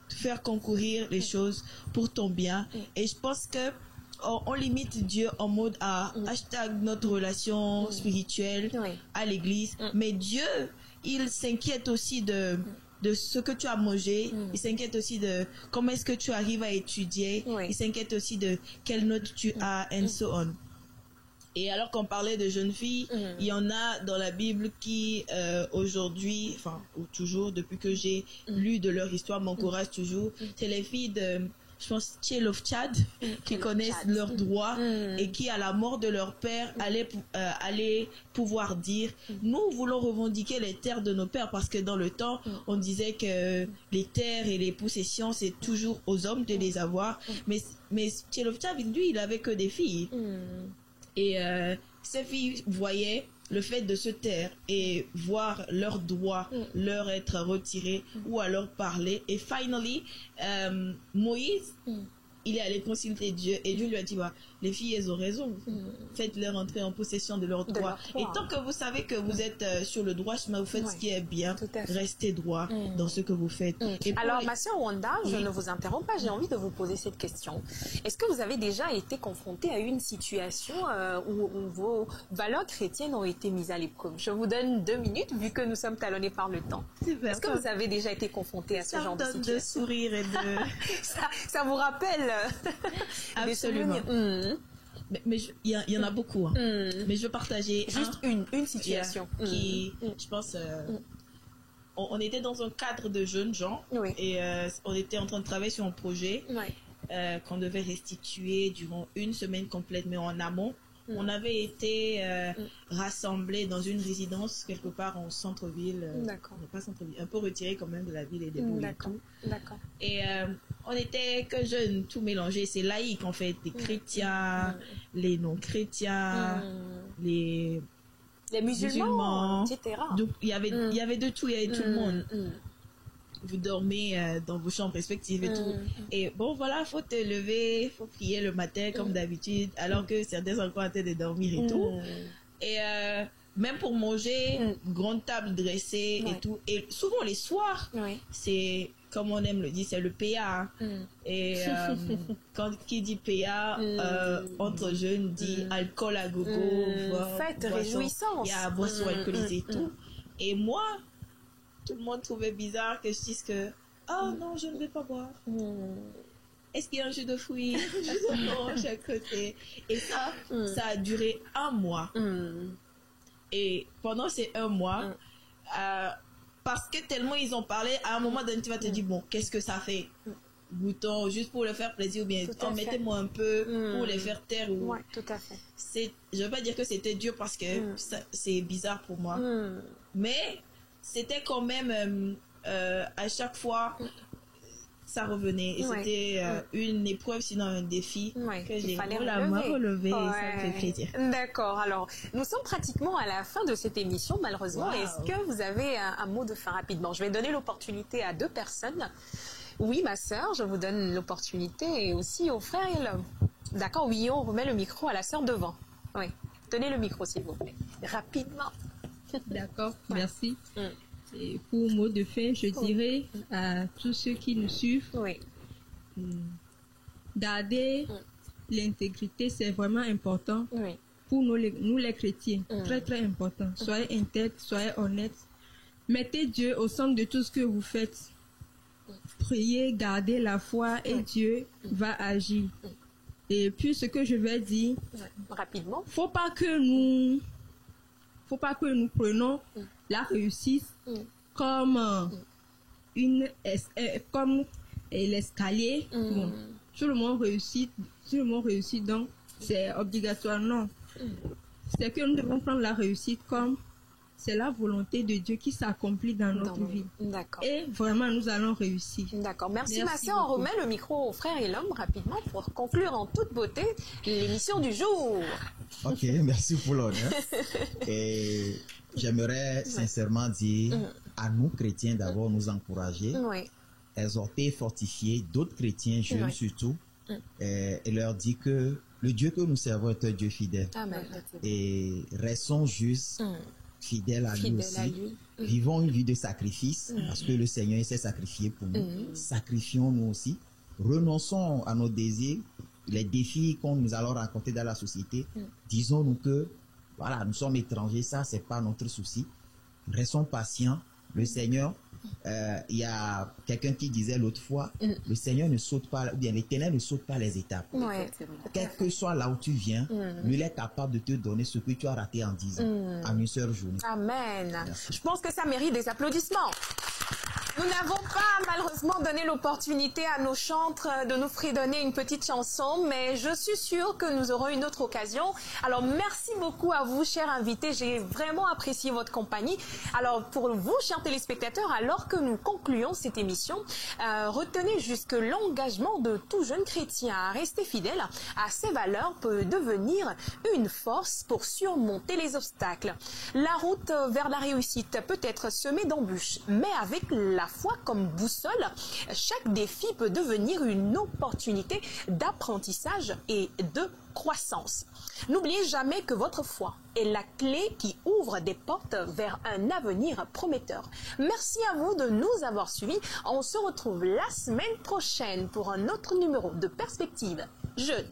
Speaker 8: faire concourir les choses pour ton bien. Et je pense que on limite Dieu en mode hashtag notre relation spirituelle à l'église. Mais Dieu, il s'inquiète aussi de ce que tu as mangé, il s'inquiète aussi de comment est-ce que tu arrives à étudier, il s'inquiète aussi de quelles notes tu as, and so on. Et alors qu'on parlait de jeunes filles, il y en a dans la Bible qui aujourd'hui, enfin ou toujours, depuis que j'ai lu de leur histoire, m'encouragent toujours. C'est les filles de, je pense, Child of Chad, qui connaissent leurs droits et qui, à la mort de leur père, allaient pouvoir dire nous voulons revendiquer les terres de nos pères, parce que dans le temps on disait que les terres et les possessions c'est toujours aux hommes de les avoir, mais Child of Chad, lui, il avait que des filles. Et ces filles voyaient le fait de se taire et voir leurs droits leur être retirés ou alors parler. Et finally, Moïse, il est allé consulter Dieu et Dieu lui a dit les filles, elles ont raison. Faites-leur entrer en possession de leurs droits. Et tant que vous savez que vous êtes sur le droit chemin, vous faites ce qui est bien, restez droit dans ce que vous faites. Et
Speaker 1: alors, ma sœur Wanda, je ne vous interromps pas, j'ai envie de vous poser cette question. Est-ce que vous avez déjà été confronté à une situation où vos valeurs chrétiennes ont été mises à l'épreuve? Je vous donne 2 minutes, vu que nous sommes talonnés par le temps. Est-ce que vous avez déjà été confronté à ce genre de situation?
Speaker 8: De sourire et de...
Speaker 1: ça vous rappelle
Speaker 8: Absolument. Mais il y en a beaucoup. Mais je veux partager
Speaker 1: juste une situation
Speaker 8: qui, je pense, on était dans un cadre de jeunes gens et on était en train de travailler sur un projet qu'on devait restituer durant 1 semaine complète, mais en amont. On avait été rassemblés dans une résidence quelque part en centre-ville, pas centre-ville, un peu retiré quand même de la ville et des boules et tout. Et on était que jeunes, tout mélangé. C'est laïque en fait, les chrétiens, les non-chrétiens, les
Speaker 1: musulmans, etc.
Speaker 8: Donc il y avait de tout, il y avait tout le monde. Vous dormez dans vos chambres respectives et tout. Et bon, voilà, faut te lever, faut prier le matin comme d'habitude, alors que certains sont encore en train de dormir et tout. Et même pour manger, grande table dressée et tout. Et souvent les soirs, c'est, comme on aime le dire, c'est le PA. Et qui dit PA, entre jeunes, dit alcool à gogo,
Speaker 1: fête, réjouissance.
Speaker 8: Il y a boisson alcoolisée et tout. Et moi, tout le monde trouvait bizarre que je dise que non, je ne vais pas boire. Est-ce qu'il y a un jus de fruits? Orange à côté. Et ça a duré 1 mois. Et pendant ces 1 mois, parce que tellement ils ont parlé, à un moment donné, tu vas te dire, bon, qu'est-ce que ça fait? Goûtons juste pour leur faire plaisir ou bien mettez-moi un peu pour les faire taire.
Speaker 1: Oui, tout à fait.
Speaker 8: Je ne veux pas dire que c'était dur parce que c'est bizarre pour moi. Mais c'était quand même à chaque fois ça revenait et c'était une épreuve, sinon un défi que j'ai relevé. Ça me fait plaisir.
Speaker 1: D'accord, alors nous sommes pratiquement à la fin de cette émission malheureusement. Est-ce que vous avez un mot de fin rapidement? Je vais donner l'opportunité à 2 personnes. Oui, ma sœur, je vous donne l'opportunité, et aussi au frère et l'homme. D'accord, oui, on remet le micro à la sœur devant. Oui, tenez le micro s'il vous plaît, rapidement.
Speaker 5: D'accord, merci. Et pour mot de fin, je dirais à tous ceux qui nous suivent, garder l'intégrité, c'est vraiment important pour nous les chrétiens. Très, très important. Soyez intègres, soyez honnêtes. Mettez Dieu au centre de tout ce que vous faites. Priez, gardez la foi et Dieu va agir. Et puis ce que je vais dire,
Speaker 1: rapidement,
Speaker 5: faut pas que nous prenons la réussite comme comme l'escalier. Bon, tout le monde réussit, donc c'est obligatoire. Non, c'est que nous devons prendre la réussite comme c'est la volonté de Dieu qui s'accomplit dans notre vie.
Speaker 1: D'accord.
Speaker 5: Et vraiment, nous allons réussir.
Speaker 1: D'accord. Merci ma sœur. On remet le micro au frère et l'homme rapidement pour conclure en toute beauté l'émission du jour.
Speaker 3: Ok, merci pour l'honneur. Et j'aimerais sincèrement dire à nous chrétiens d'abord nous encourager exhorter et fortifier d'autres chrétiens, jeunes surtout, et leur dire que le Dieu que nous servons est un Dieu fidèle.
Speaker 1: Amen.
Speaker 3: Et restons justes, fidèles à lui aussi. Vivons une vie de sacrifice, parce que le Seigneur s'est sacrifié pour nous. Sacrifions-nous aussi. Renonçons à nos désirs, les défis qu'on nous allons rencontrer dans la société. Disons-nous que, voilà, nous sommes étrangers, ça, c'est pas notre souci. Restons patients. Le Seigneur, il y a quelqu'un qui disait l'autre fois, le Seigneur ne saute pas, ou bien l'Éternel ne saute pas les étapes. Quel que soit là où tu viens, lui est capable de te donner ce que tu as raté en 10 ans, en une seule journée.
Speaker 1: Amen. Merci. Je pense que ça mérite des applaudissements. Nous n'avons pas malheureusement donné l'opportunité à nos chantres de nous fredonner une petite chanson, mais je suis sûre que nous aurons une autre occasion. Alors merci beaucoup à vous, chers invités, j'ai vraiment apprécié votre compagnie. Alors pour vous, chers téléspectateurs, alors que nous concluons cette émission, retenez juste que l'engagement de tout jeune chrétien à rester fidèle à ses valeurs peut devenir une force pour surmonter les obstacles. La route vers la réussite peut être semée d'embûches, mais avec la foi comme boussole, chaque défi peut devenir une opportunité d'apprentissage et de croissance. N'oubliez jamais que votre foi est la clé qui ouvre des portes vers un avenir prometteur. Merci à vous de nous avoir suivis. On se retrouve la semaine prochaine pour un autre numéro de Perspective Jeune.